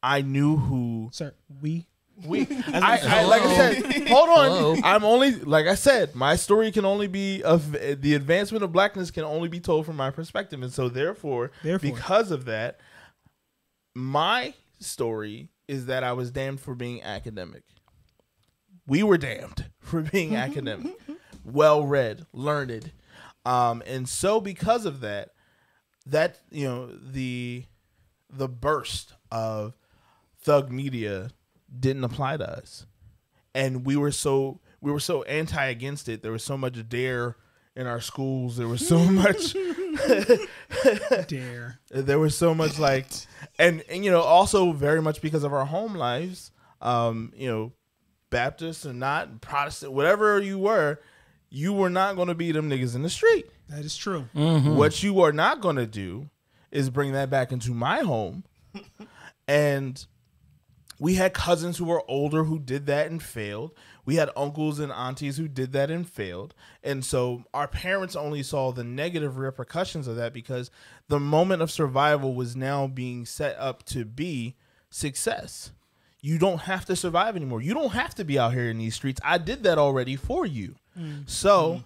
I knew who. Sir, we Like I said, hold on. Hello? I'm only, like I said, my story can only be of the advancement of blackness can only be told from my perspective, and so therefore, because of that, my story is that I was damned for being academic. We were damned for being academic, well read, learned, and so because of that the burst of thug media didn't apply to us, and we were so anti against it. There was so much dare in our schools. There was so much dare. There was so much like, and also very much because of our home lives. Baptist or not, Protestant, whatever you were not going to be them niggas in the street. That is true. Mm-hmm. What you are not going to do is bring that back into my home. And we had cousins who were older who did that and failed. We had uncles and aunties who did that and failed. And so our parents only saw the negative repercussions of that because the moment of survival was now being set up to be success. You don't have to survive anymore. You don't have to be out here in these streets. I did that already for you. So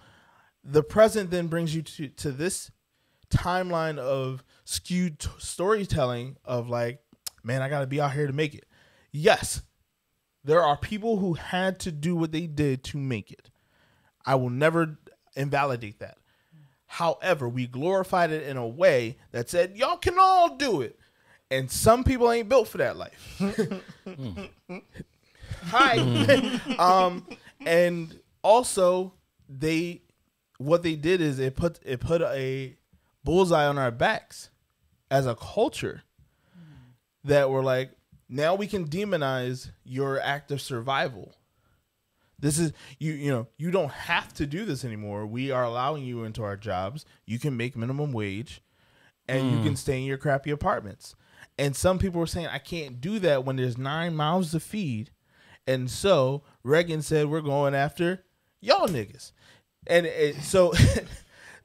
the present then brings you to this timeline of skewed storytelling of like, man, I got to be out here to make it. Yes, there are people who had to do what they did to make it. I will never invalidate that. However, we glorified it in a way that said, y'all can all do it. And some people ain't built for that life. Hi. And also what they did is it put a bullseye on our backs as a culture that we're like, now we can demonize your act of survival. This is you don't have to do this anymore. We are allowing you into our jobs. You can make minimum wage and you can stay in your crappy apartments. And some people were saying, I can't do that when there's 9 mouths to feed. And so Reagan said, we're going after y'all niggas. And so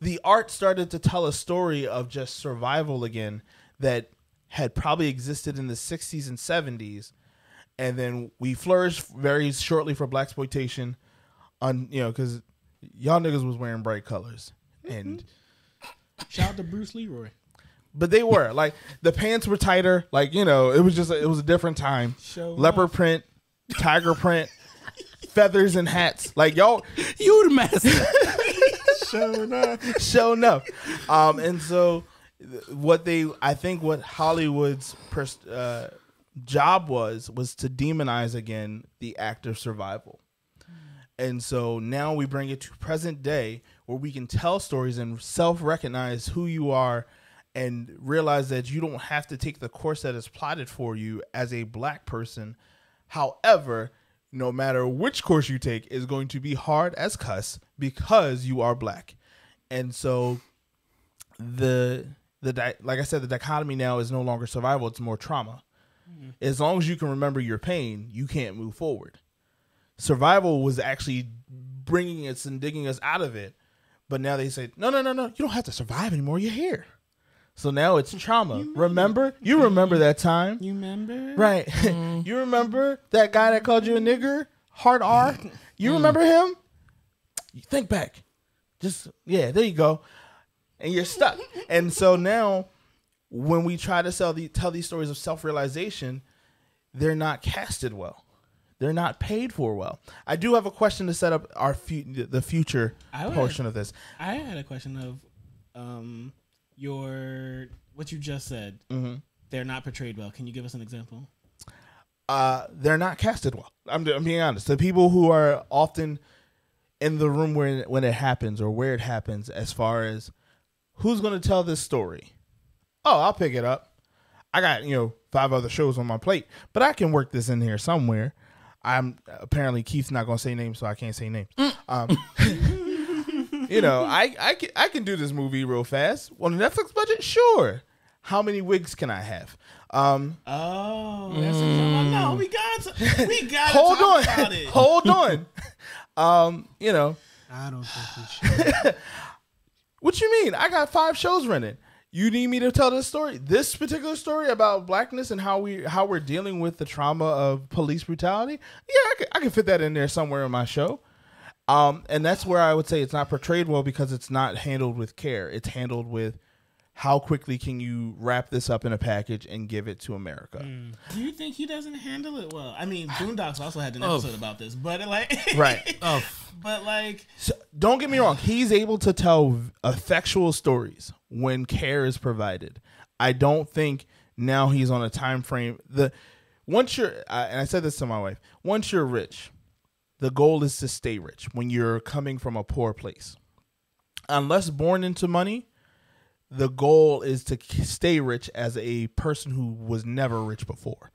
the art started to tell a story of just survival again that had probably existed in the 60s and 70s. And then we flourished very shortly for blaxploitation because y'all niggas was wearing bright colors. And shout out to Bruce Leroy. But they were like the pants were tighter. Like, it was a different time. Leopard print, tiger print, feathers and hats. Like y'all, you the master. Showing up. And so what Hollywood's job was to demonize again the act of survival. And so now we bring it to present day where we can tell stories and self-recognize who you are and realize that you don't have to take the course that is plotted for you as a black person. However, no matter which course you take is going to be hard as cuss because you are black. And so like I said, the dichotomy now is no longer survival. It's more trauma. As long as you can remember your pain, you can't move forward. Survival was actually bringing us and digging us out of it. But now they say, no, you don't have to survive anymore. You're here. So now it's trauma. You remember that time. You remember? Right. You remember that guy that called you a nigger? Hard R? You remember him? You think back. There you go. And you're stuck. And so now when we try to tell these stories of self-realization, they're not casted well. They're not paid for well. I do have a question to set up the future portion of this. I had a question of what you just said. Mm-hmm. They're not portrayed well. Can you give us an example? They're not casted well. I'm being honest. The people who are often in the room when it happens or where it happens, as far as who's going to tell this story. Oh, I'll pick it up. I got 5 other shows on my plate, but I can work this in here somewhere. Apparently Keith's not going to say names, so I can't say names. I can do this movie real fast. On the Netflix budget, sure. How many wigs can I have? That's no, we got to hold talk on. about it. Hold on. I don't think we should. What you mean? I got 5 shows running. You need me to tell this story, this particular story about blackness and how we're dealing with the trauma of police brutality? Yeah, I can fit that in there somewhere in my show. And that's where I would say it's not portrayed well because it's not handled with care. It's handled with how quickly can you wrap this up in a package and give it to America. Do you think he doesn't handle it well? I mean, Boondocks also had an episode about this, but like, right. But like, so, don't get me wrong. He's able to tell effectual stories when care is provided. I don't think now he's on a time frame. Once you're, and I said this to my wife, once you're rich, the goal is to stay rich when you're coming from a poor place. Unless born into money, the goal is to stay rich as a person who was never rich before.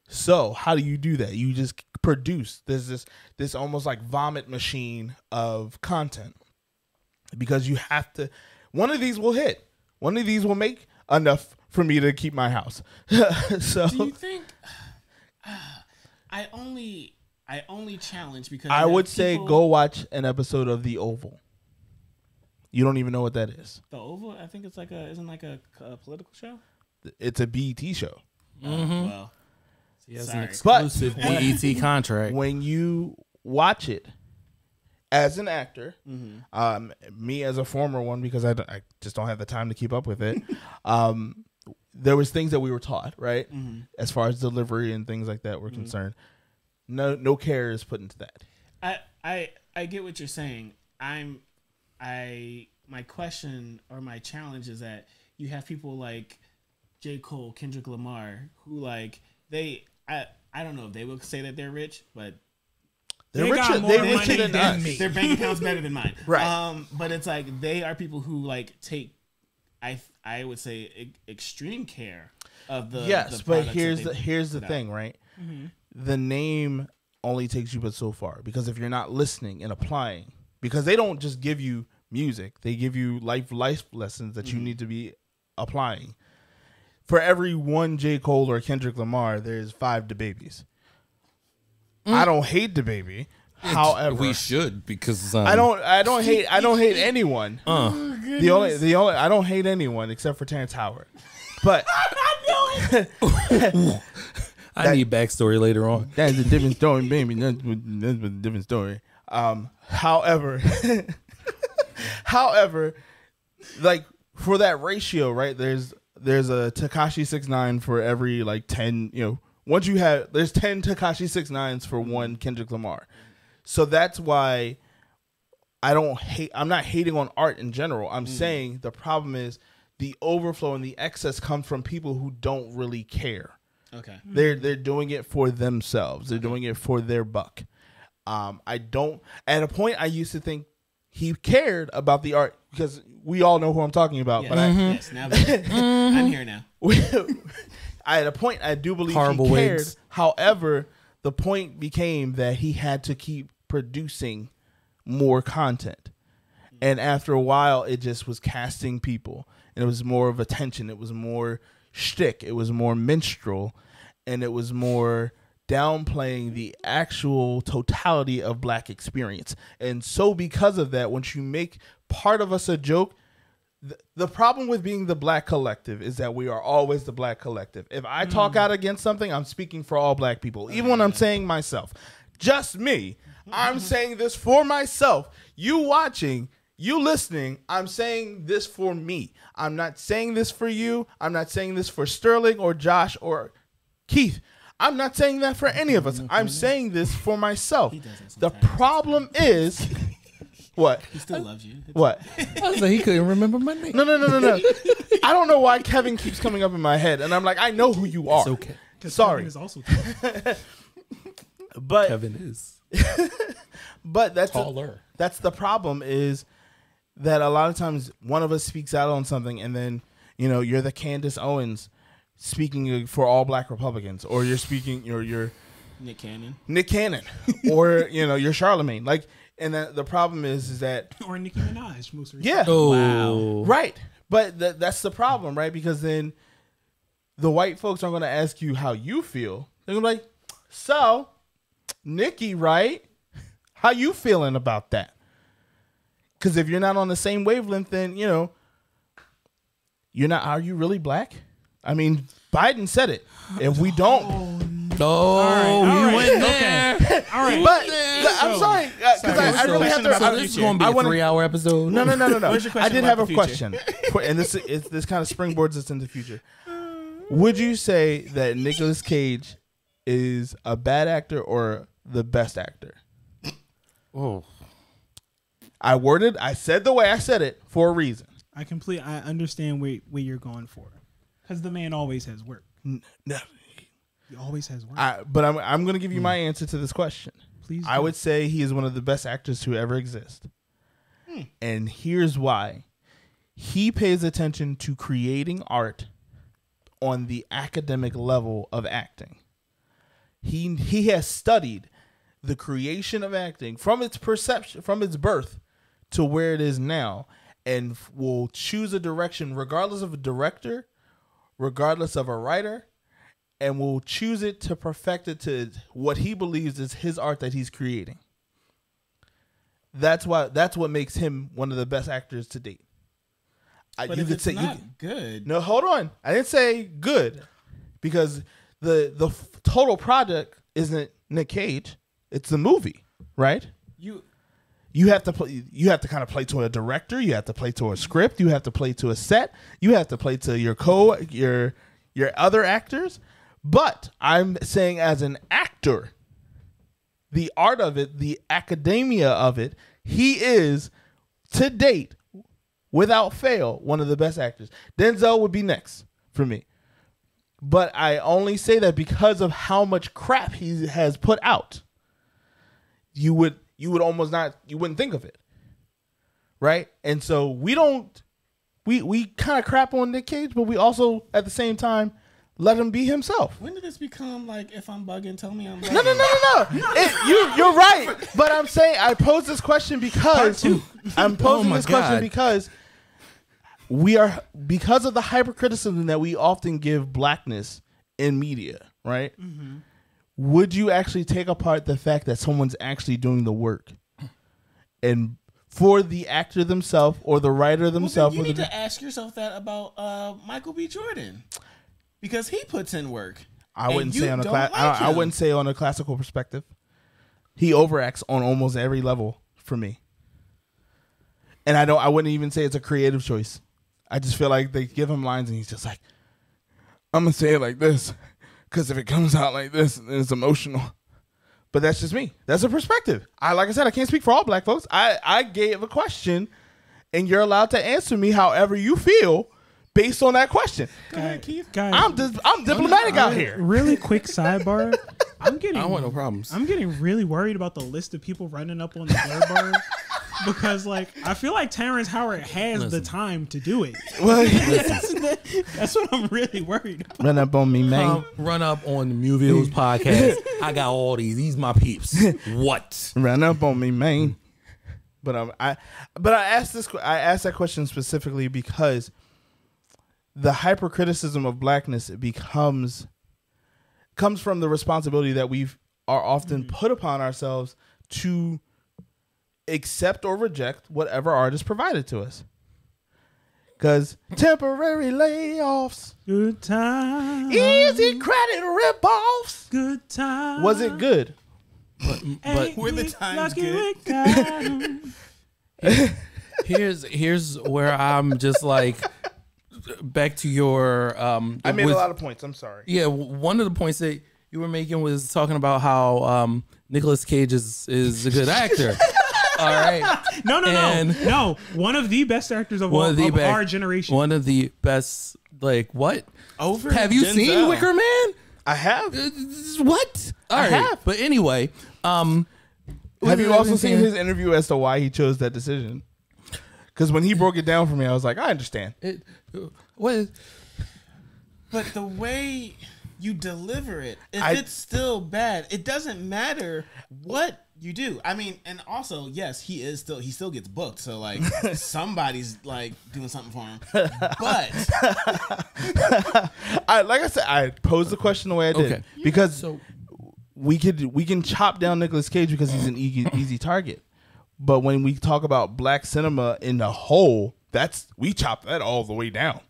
So how do you do that? You just produce. There's this almost like vomit machine of content because you have to. One of these will hit. One of these will make enough for me to keep my house. So do you think? I only challenge because I would say go watch an episode of The Oval. You don't even know what that is. The Oval, I think it's like isn't like a political show. It's a BET show. Well, He has sorry. an exclusive BET contract. When you watch it as an actor, me as a former one, because I just don't have the time to keep up with it. There was things that we were taught, right? As far as delivery and things like that were concerned. No care is put into that. I get what you're saying. My question or my challenge is that you have people like J. Cole, Kendrick Lamar, who like I don't know if they will say that they're rich, but They're richer than us. Their bank account's better than mine. Right. But it's like they are people who like take I would say extreme care of the but products here's the thing, right? The name only takes you but so far, because if you're not listening and applying, because they don't just give you music, they give you life lessons that you need to be applying. For every one J. Cole or Kendrick Lamar, there's 5 DaBabies. I don't hate DaBaby. However, we should, because I don't hate anyone. The only I don't hate anyone except for Terrence Howard. But I need backstory later on. That's a different story, baby. That's a different story. However, like for that ratio, right? There's a Tekashi 6ix9ine for every like 10. Once you have, there's 10 Tekashi 6ix9ines for one Kendrick Lamar. So that's why I'm not hating on art in general. I'm saying the problem is the overflow and the excess comes from people who don't really care. Okay. They're doing it for themselves. They're doing it for their buck. I don't. At a point, I used to think he cared about the art because we all know who I'm talking about. Yes. But yes, now I'm here now. At a point, I do believe Horrible he cared. wigs. However, the point became that he had to keep producing more content. And after a while, it just was casting people. And it was more of attention. It was more shtick. It was more minstrel. And it was more downplaying the actual totality of black experience. And so because of that, once you make part of us a joke, the problem with being the black collective is that we are always the black collective. If I talk out against something, I'm speaking for all black people, even when I'm saying myself. Just me. I'm saying this for myself. You watching, you listening, I'm saying this for me. I'm not saying this for you. I'm not saying this for Sterling or Josh or Keith. I'm not saying that for any of us. I'm saying this for myself. The problem is... What? He still loves you. What? I was like, he couldn't remember my name. No. I don't know why Kevin keeps coming up in my head, and I'm like, I know who you are. It's okay. Sorry. Kevin is also But Kevin is but that's taller. That's the problem, is that a lot of times one of us speaks out on something, and then you're the Candace Owens speaking for all black Republicans, or you're speaking you're Nick Cannon, or you're Charlemagne, like. And the problem is that... Or Nicki Minaj, most recently. Yeah. Oh. Wow. Right. But that's the problem, right? Because then the white folks aren't going to ask you how you feel. They're going to be like, so, Nicki, right? How you feeling about that? Because if you're not on the same wavelength, then, you're not. Are you really black? I mean, Biden said it. If we don't, he went there. Okay. All right. but I'm sorry because I really have to. So this is going to be a 3-hour episode. No. Where's your question I did about have the a future? question, and this kind of springboards us into the future. Would you say that Nicolas Cage is a bad actor or the best actor? Oh, I said the way I said it for a reason. I understand where you're going for, because the man always has work. No, He always has work. but I'm going to give you my answer to this question. Please. I would say he is one of the best actors to ever exist. And here's why. He pays attention to creating art on the academic level of acting. He has studied the creation of acting from its perception, from its birth to where it is now, and will choose a direction regardless of a director, regardless of a writer, and will choose it to perfect it to what he believes is his art that he's creating. That's what makes him one of the best actors to date. But if it's not good. No, hold on. I didn't say good, because the total product isn't Nick Cage. It's the movie, right? You have to play. You have to kind of play to a director. You have to play to a script. You have to play to a set. You have to play to your other actors. But I'm saying, as an actor, the art of it, the academia of it, he is, to date, without fail, one of the best actors. Denzel would be next for me. But I only say that because of how much crap he has put out. You would almost not, you wouldn't think of it. Right? And so we kind of crap on Nick Cage, but we also, at the same time, let him be himself. When did this become like, if I'm bugging, tell me I'm bugging? No. You're right. But I'm saying, I pose this question because because because of the hypercriticism that we often give blackness in media, right? Mm-hmm. Would you actually take apart the fact that someone's actually doing the work, and for the actor themselves or the writer themselves? You need to ask yourself that about Michael B. Jordan, because he puts in work. I wouldn't say on a classical perspective. He overacts on almost every level for me, and I wouldn't even say it's a creative choice. I just feel like they give him lines and he's just like, I'm gonna say it like this, because if it comes out like this, then it's emotional. But that's just me. That's a perspective. Like I said, I can't speak for all black folks. I gave a question, and you're allowed to answer me however you feel based on that question. Go ahead, Keith. Guys, I'm diplomatic out here. Really quick sidebar. I don't want no problems. I'm getting really worried about the list of people running up on the Blerd Bar. Because, I feel like Terrence Howard has the time to do it. That's what I'm really worried about. Run up on me, man. Run up on the Muvioes Podcast. I got all these. These my peeps. What? Run up on me, man. But I asked that question specifically because the hypercriticism of blackness comes from the responsibility that we are often put upon ourselves to accept or reject whatever art is provided to us. Because temporary layoffs, good time, easy credit rip-offs, good time. Was it good? But were the times good? Here's where I'm just like, back to your I made a lot of points. I'm sorry. Yeah, one of the points that you were making was talking about how Nicolas Cage is a good actor. All right. No. One of the best actors of our generation. One of the best. Like what? Over. Have you seen Wicker Man? I have. What? I have. But anyway, have you also seen his interview as to why he chose that decision? Because when he broke it down for me, I was like, I understand. What? But the way you deliver it, if it's still bad, it doesn't matter what you do. I mean, and also, yes, he still gets booked. So like somebody's like doing something for him. But like I said, I posed the question the way I did because we can chop down Nicolas Cage because he's an easy target. But when we talk about black cinema in the whole, we chop that all the way down.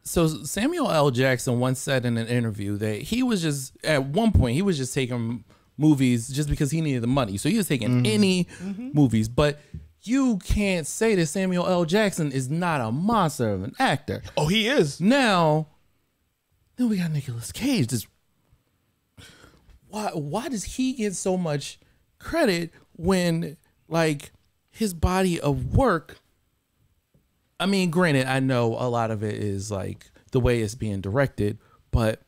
So Samuel L. Jackson once said in an interview that he was just, at one point, he was just taking movies just because he needed the money. So he was taking any movies. But you can't say that Samuel L. Jackson is not a monster of an actor. Oh, he is. Now we got Nicolas Cage. Why does he get so much credit when, like, his body of work, I mean, granted, I know a lot of it is like the way it's being directed, but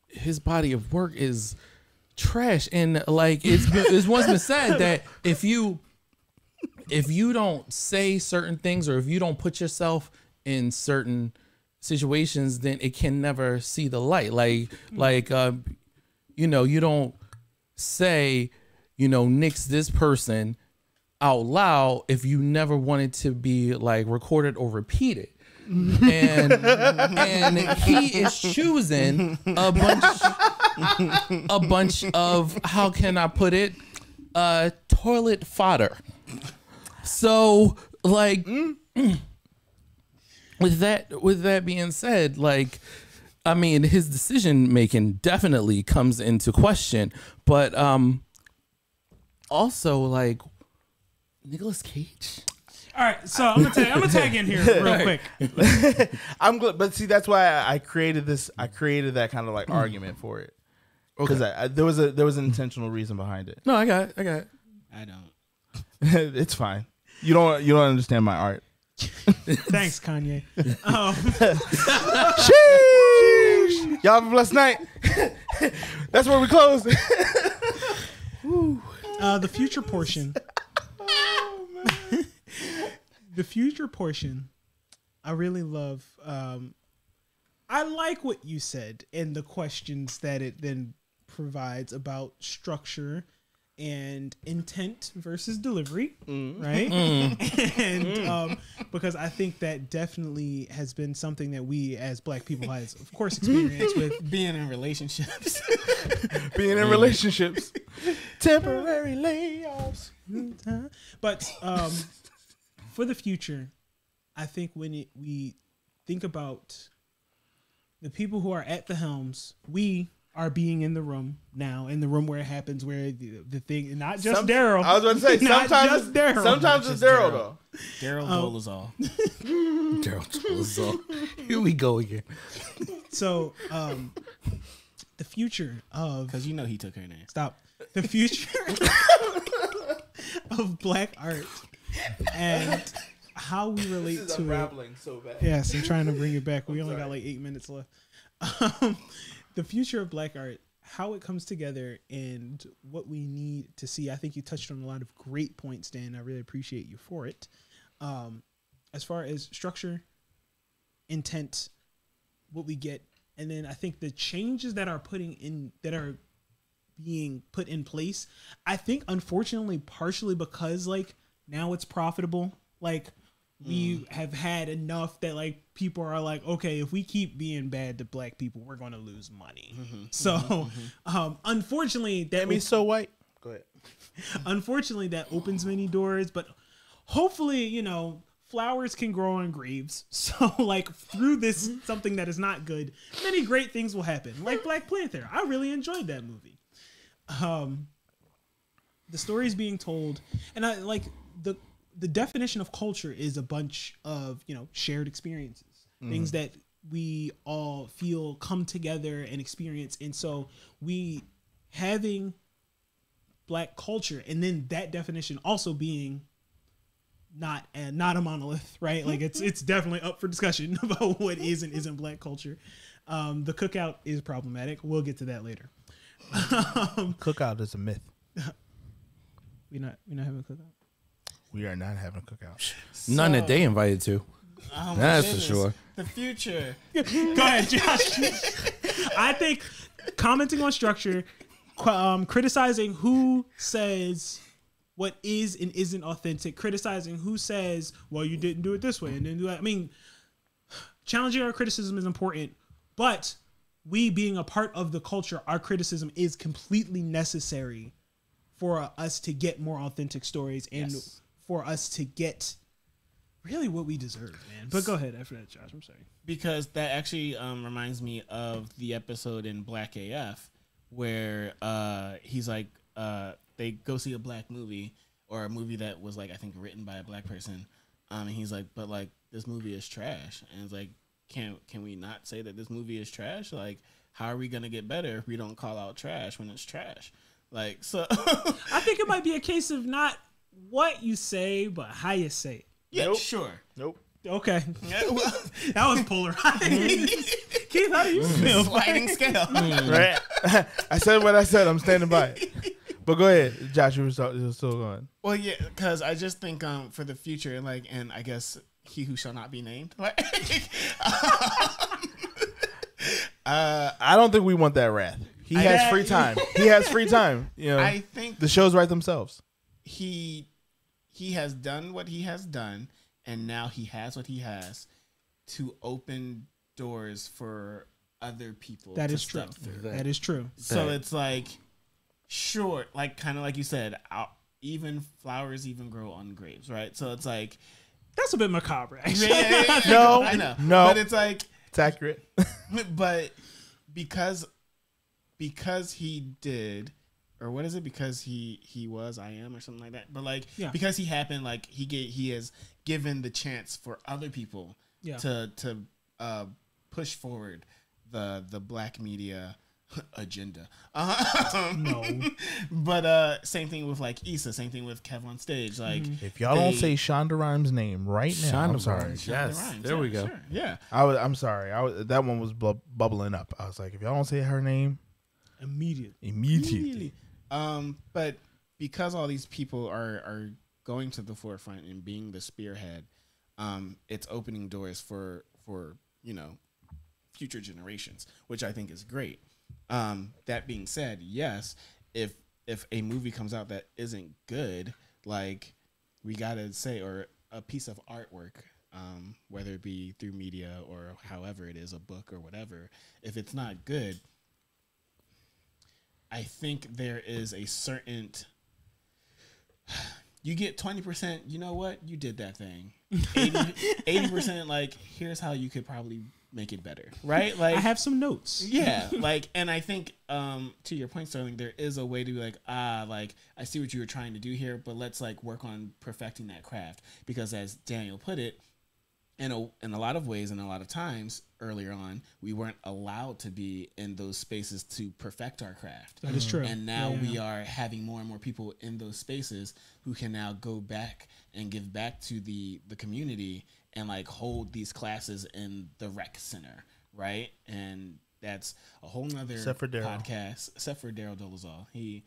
his body of work is trash. And like it's once been said that if you don't say certain things or if you don't put yourself in certain situations, then it can never see the light. You don't say, nix this person out loud if you never wanted to be like recorded or repeated. And he is choosing a bunch of, how can I put it, toilet fodder. So like with that being said, like, I mean, his decision making definitely comes into question, but also like Nicolas Cage. All right, so I'm gonna tag in here real quick. I'm glad, but see, that's why I created this. I created that kind of like argument for it because there was an intentional reason behind it. No, I got it. I don't. It's fine. You don't understand my art. Thanks, Kanye. Sheesh. Y'all have a blessed night. That's where we close. The future portion. The future portion, I really love. I like what you said and the questions that it then provides about structure and intent versus delivery, right? And because I think that definitely has been something that we as Black people has, of course, experienced with Being in relationships. Temporary layoffs. But for the future, I think when we think about the people who are at the helms, we are being in the room now, in the room where it happens, where the thing, and not just Daryl. I was about to say, sometimes it's Daryl though. Daryl Dolezal. Daryl Dolezal. Here we go again. So, the future of, Because he took her name. Stop. The future of Black art and how we relate to it. So bad. Yes, I'm trying to bring it back. We only got like 8 minutes left. The future of Black art, how it comes together, and what we need to see. I think you touched on a lot of great points, Dan. I really appreciate you for it. As far as structure, intent, what we get, and then I think the changes that are being put in place, I think unfortunately partially because like now it's profitable. Like we have had enough that like people are like, okay, if we keep being bad to Black people, we're going to lose money. So unfortunately that means so white. Go ahead. Unfortunately that opens many doors, but hopefully, flowers can grow on graves. So like through this something that is not good, many great things will happen. Like Black Panther. I really enjoyed that movie. The stories being told, and I like the definition of culture is a bunch of shared experiences, things that we all feel come together and experience. And so we having Black culture, and then that definition also being not a monolith, right? Like it's definitely up for discussion about what is and isn't Black culture. The cookout is problematic. We'll get to that later. Cookout is a myth. We're not having a cookout. We are not having a cookout. None that they invited to. Oh, That's for sure. The future. Go ahead, Josh. I think commenting on structure, criticizing who says what is and isn't authentic, criticizing who says, well, you didn't do it this way and then do that. I mean, challenging our criticism is important, but we being a part of the culture, our criticism is completely necessary for us to get more authentic stories and for us to get really what we deserve, man. But go ahead after that, Josh. I'm sorry. Because that actually reminds me of the episode in Black AF where he's like, they go see a black movie or a movie that was like, I think written by a black person. And he's like, but like this movie is trash. And it's like, can we not say that this movie is trash? Like, how are we going to get better if we don't call out trash when it's trash? Like, so I think it might be a case of not what you say, but how you say it. yeah, Nope. sure. Nope. Okay. That was polarized. Keith, how do you feel? Sliding scale. Right. I said what I said. I'm standing by it. But go ahead, Josh. You were still going. Well, yeah, because I just think for the future, like, and I guess he who shall not be named. Like, I don't think we want that wrath. He has free time. He has free time. You know, I think the shows write themselves. he has done what he has done, and now he has what he has to open doors for other people. That to is true. step through. That is true. So it's like, sure, like kind of like you said, even flowers even grow on graves, right? So it's like, That's a bit macabre, actually. No, I know, no. but it's like, It's accurate. but because he did, or what is it? Because he was, I am, or something like that. But like, Yeah. because he happened, like he has given the chance for other people Yeah. to push forward the black media agenda. No. But same thing with like Issa, same thing with Kev on stage. Like, If y'all don't say Shonda Rhimes' name right now, I'm Shonda sorry. Rhimes. Shonda Yes, Rhimes, there we yeah, go. sure, yeah. I'm sorry. That one was bubbling up. I was like, if y'all don't say her name immediately. But because all these people are going to the forefront and being the spearhead, it's opening doors for future generations, which I think is great. That being said, yes, if a movie comes out that isn't good, like we gotta say, or a piece of artwork, whether it be through media or however it is, a book or whatever, if it's not good, I think there is a certain, you get 20%, you know what? You did that thing. 80%, like, here's how you could probably make it better, right? Like, I have some notes. yeah, like, and I think to your point, Sterling, there is a way to be like, like, I see what you were trying to do here, but let's like work on perfecting that craft, because as Daniel put it, in a lot of ways and a lot of times earlier on, we weren't allowed to be in those spaces to perfect our craft. That is true. And now Yeah. we are having more and more people in those spaces who can now go back and give back to the community and like hold these classes in the rec center, right? And that's a whole nother Except for Daryl. podcast. Except for Daryl Dolezal. He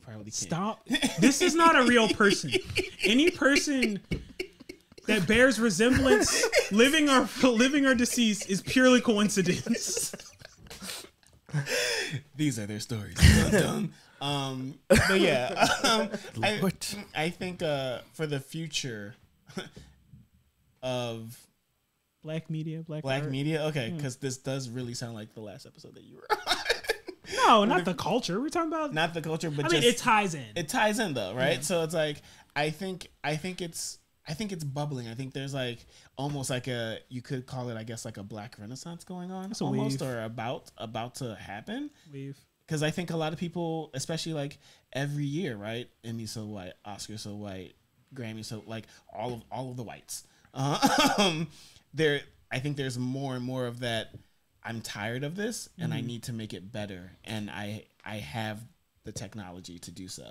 probably can't. Stop. This is not a real person. Any person that bears resemblance, living or deceased, is purely coincidence. These are their stories. But yeah, I think for the future of Black media, black black art. media, okay, because this does really sound like the last episode that you were on. No, not the culture. We're talking about. Not the culture, but I just mean, it ties in. it ties in though, right? So it's like I think it's bubbling. I think there's like almost like you could call it, I guess, like a black renaissance going on, That's a almost, wave. or about to happen. We've. Because I think a lot of people, especially like every year, right? Emmy so white, Oscar so white, Grammy so, like all of the whites. I think there's more and more of that. I'm tired of this, and I need to make it better, and I have the technology to do so.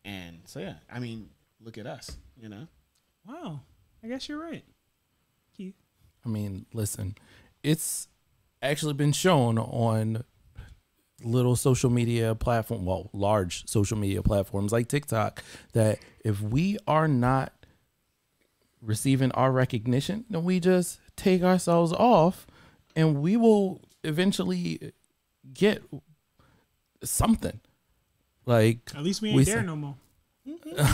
And so yeah, I mean, look at us, you know. Wow. I guess you're right, Keith. I mean, listen, it's actually been shown on little social media platform, well, large social media platforms like TikTok, that if we are not receiving our recognition, then we just take ourselves off and we will eventually get something. Like, At least we ain't there no more.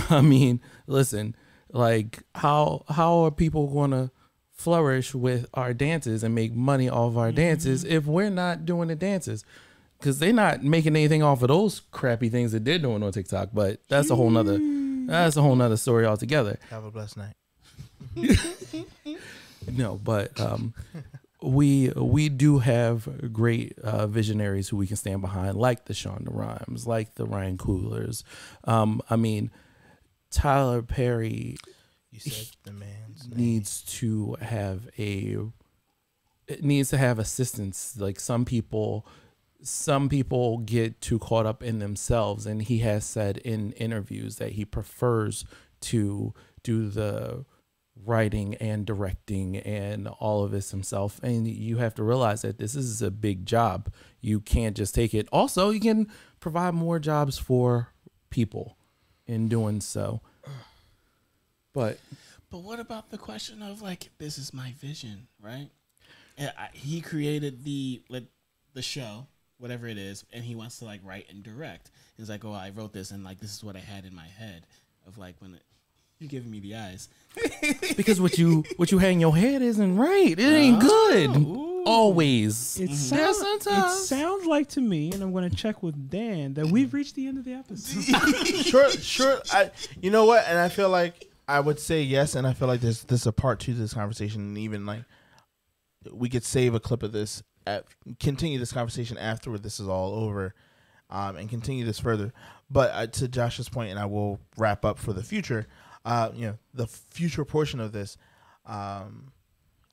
I mean, listen, like how are people going to flourish with our dances and make money off our dances if we're not doing the dances? Because they're not making anything off of those crappy things that they're doing on TikTok. But that's a whole nother story altogether. Have a blessed night. No, but we do have great visionaries who we can stand behind, like the Shonda Rhimes, like the Ryan Coogler's. I mean, Tyler Perry. You said the man's name. Needs to have assistance. Like some people get too caught up in themselves, and he has said in interviews that he prefers to do the writing and directing and all of this himself. And you have to realize that this is a big job. You can't just take it. Also, you can provide more jobs for people in doing so. But what about the question of like, this is my vision, right? He created the show, whatever it is, and he wants to like write and direct. He's like, oh, I wrote this, and like this is what I had in my head of like when you're giving me the eyes because what you hang your head isn't right. It ain't good. Ooh. Always. It sounds like to me, and I'm going to check with Dan, that we've reached the end of the episode. Sure. You know what? And I feel like I would say yes, and I feel like there's a part 2 to this conversation, and even like we could save a clip of this, continue this conversation after this is all over, and continue this further. But to Josh's point, and I will wrap up for the future. The future portion of this.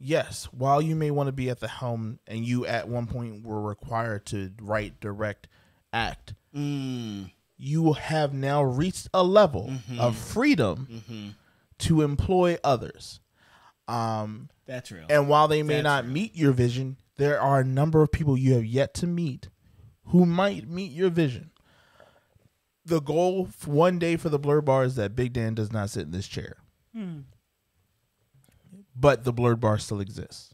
Yes, while you may want to be at the helm, and you at one point were required to write, direct, act. You have now reached a level of freedom to employ others. That's real. And while they may not meet your vision, there are a number of people you have yet to meet who might meet your vision. The goal one day for the Blerd Bar is that Big Dan does not sit in this chair. But the Blerd Bar still exists.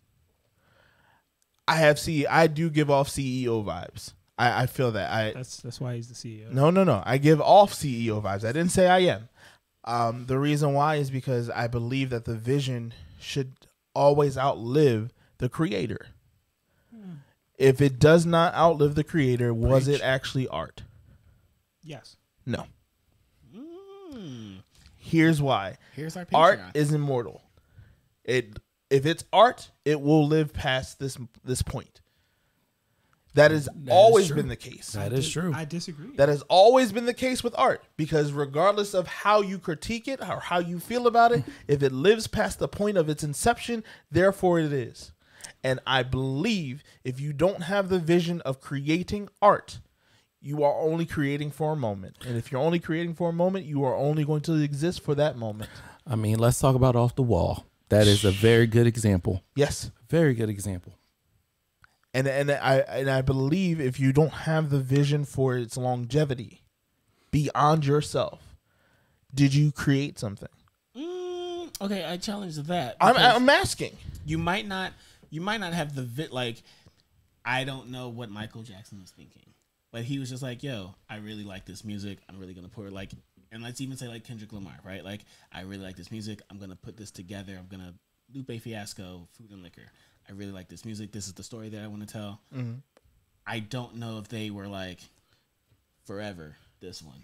I do give off CEO vibes. I feel that. That's why he's the CEO. No. I give off CEO vibes. I didn't say I am. The reason why is because I believe that the vision should always outlive the creator. If it does not outlive the creator, was it actually art? Yes. No. Here's why. Here's our Patreon. Art is immortal. If it's art, it will live past this point. That has always been the case. That is true. I disagree. That has always been the case with art, because regardless of how you critique it or how you feel about it, if it lives past the point of its inception, therefore it is. And I believe if you don't have the vision of creating art, you are only creating for a moment. And if you're only creating for a moment, you are only going to exist for that moment. I mean, let's talk about Off the Wall. That is a very good example. Yes. Very good example. And I believe if you don't have the vision for its longevity beyond yourself, did you create something? Okay, I challenge that. I'm asking. You might not have the like. I don't know what Michael Jackson was thinking, but he was just like, "Yo, I really like this music. I'm really gonna pour like." And let's even say like Kendrick Lamar, right? Like, I really like this music. I'm gonna put this together. I'm gonna Lupe Fiasco, Food and Liquor. I really like this music. This is the story that I want to tell. I don't know if they were like, forever, this one.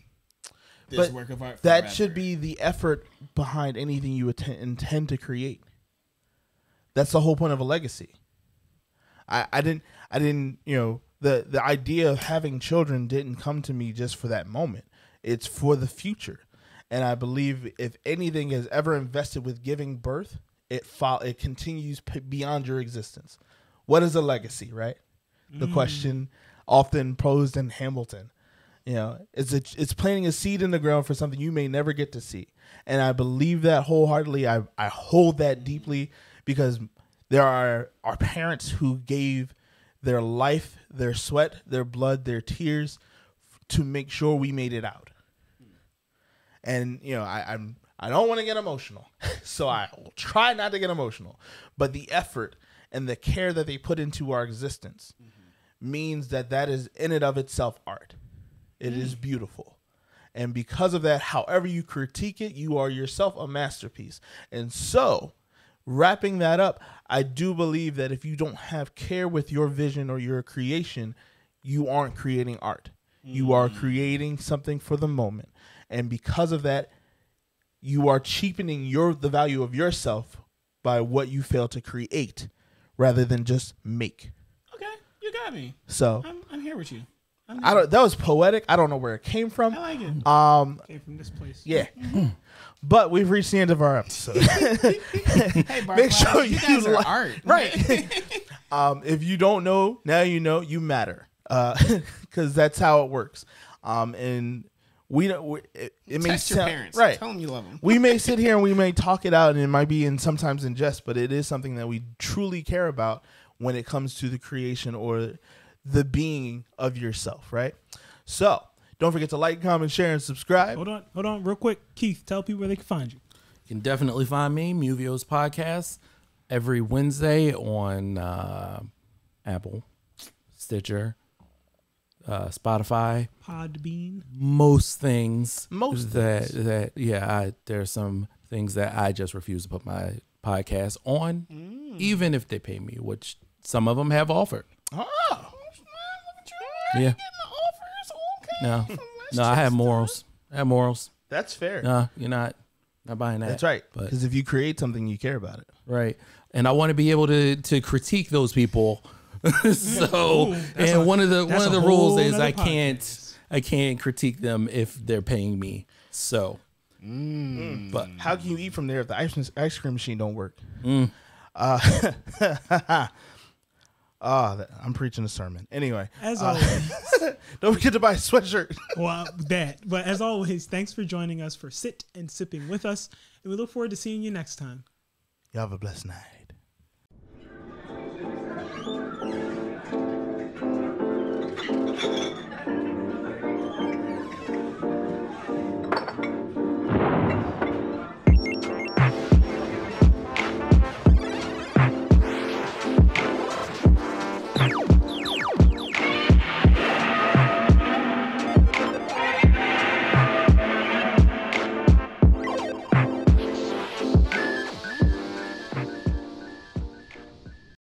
This work of art forever. That should be the effort behind anything you intend to create. That's the whole point of a legacy. I didn't, the idea of having children didn't come to me just for that moment. It's for the future. And I believe if anything is ever invested with giving birth, it continues beyond your existence. What is a legacy, right? The question often posed in Hamilton. It's planting a seed in the ground for something you may never get to see. And I believe that wholeheartedly. I hold that deeply, because there are our parents who gave their life, their sweat, their blood, their tears to make sure we made it out. And, I don't want to get emotional, so I will try not to get emotional. But the effort and the care that they put into our existence means that is in and of itself art. It is beautiful. And because of that, however you critique it, you are yourself a masterpiece. And so, wrapping that up, I do believe that if you don't have care with your vision or your creation, you aren't creating art. You are creating something for the moment. And because of that, you are cheapening the value of yourself by what you fail to create rather than just make. Okay, you got me. So I'm here with you. that was poetic. I don't know where it came from. I like it. Came from this place. Yeah. But we've reached the end of our episode. Hey, Bar Make Flies, sure you guys are like art. Right. If you don't know, now you know, you matter. Because that's how it works. And we don't. It may Text your sound parents. right. Tell them you love them. We may sit here and we may talk it out, and it might be sometimes in jest, but it is something that we truly care about when it comes to the creation or the being of yourself, right? So don't forget to like, comment, share, and subscribe. Hold on, real quick. Keith, tell people where they can find you. You can definitely find me, Muvioes Podcast, every Wednesday on Apple, Stitcher, Spotify, Podbean. most things. Most there's some things that I just refuse to put my podcast on, even if they pay me, which some of them have offered. Oh. Yeah. No, I have morals. That's fair. No, you're not buying that. That's right. But Because if you create something, you care about it. right, and I want to be able to critique those people. So, and one of the rules is I can't critique them if they're paying me. So, But how can you eat from there if the ice cream machine don't work? I'm preaching a sermon. Anyway, As always. don't forget to buy a sweatshirt. Well, but as always, thanks for joining us for Sit and Sipping with us, and we look forward to seeing you next time. You have a blessed night.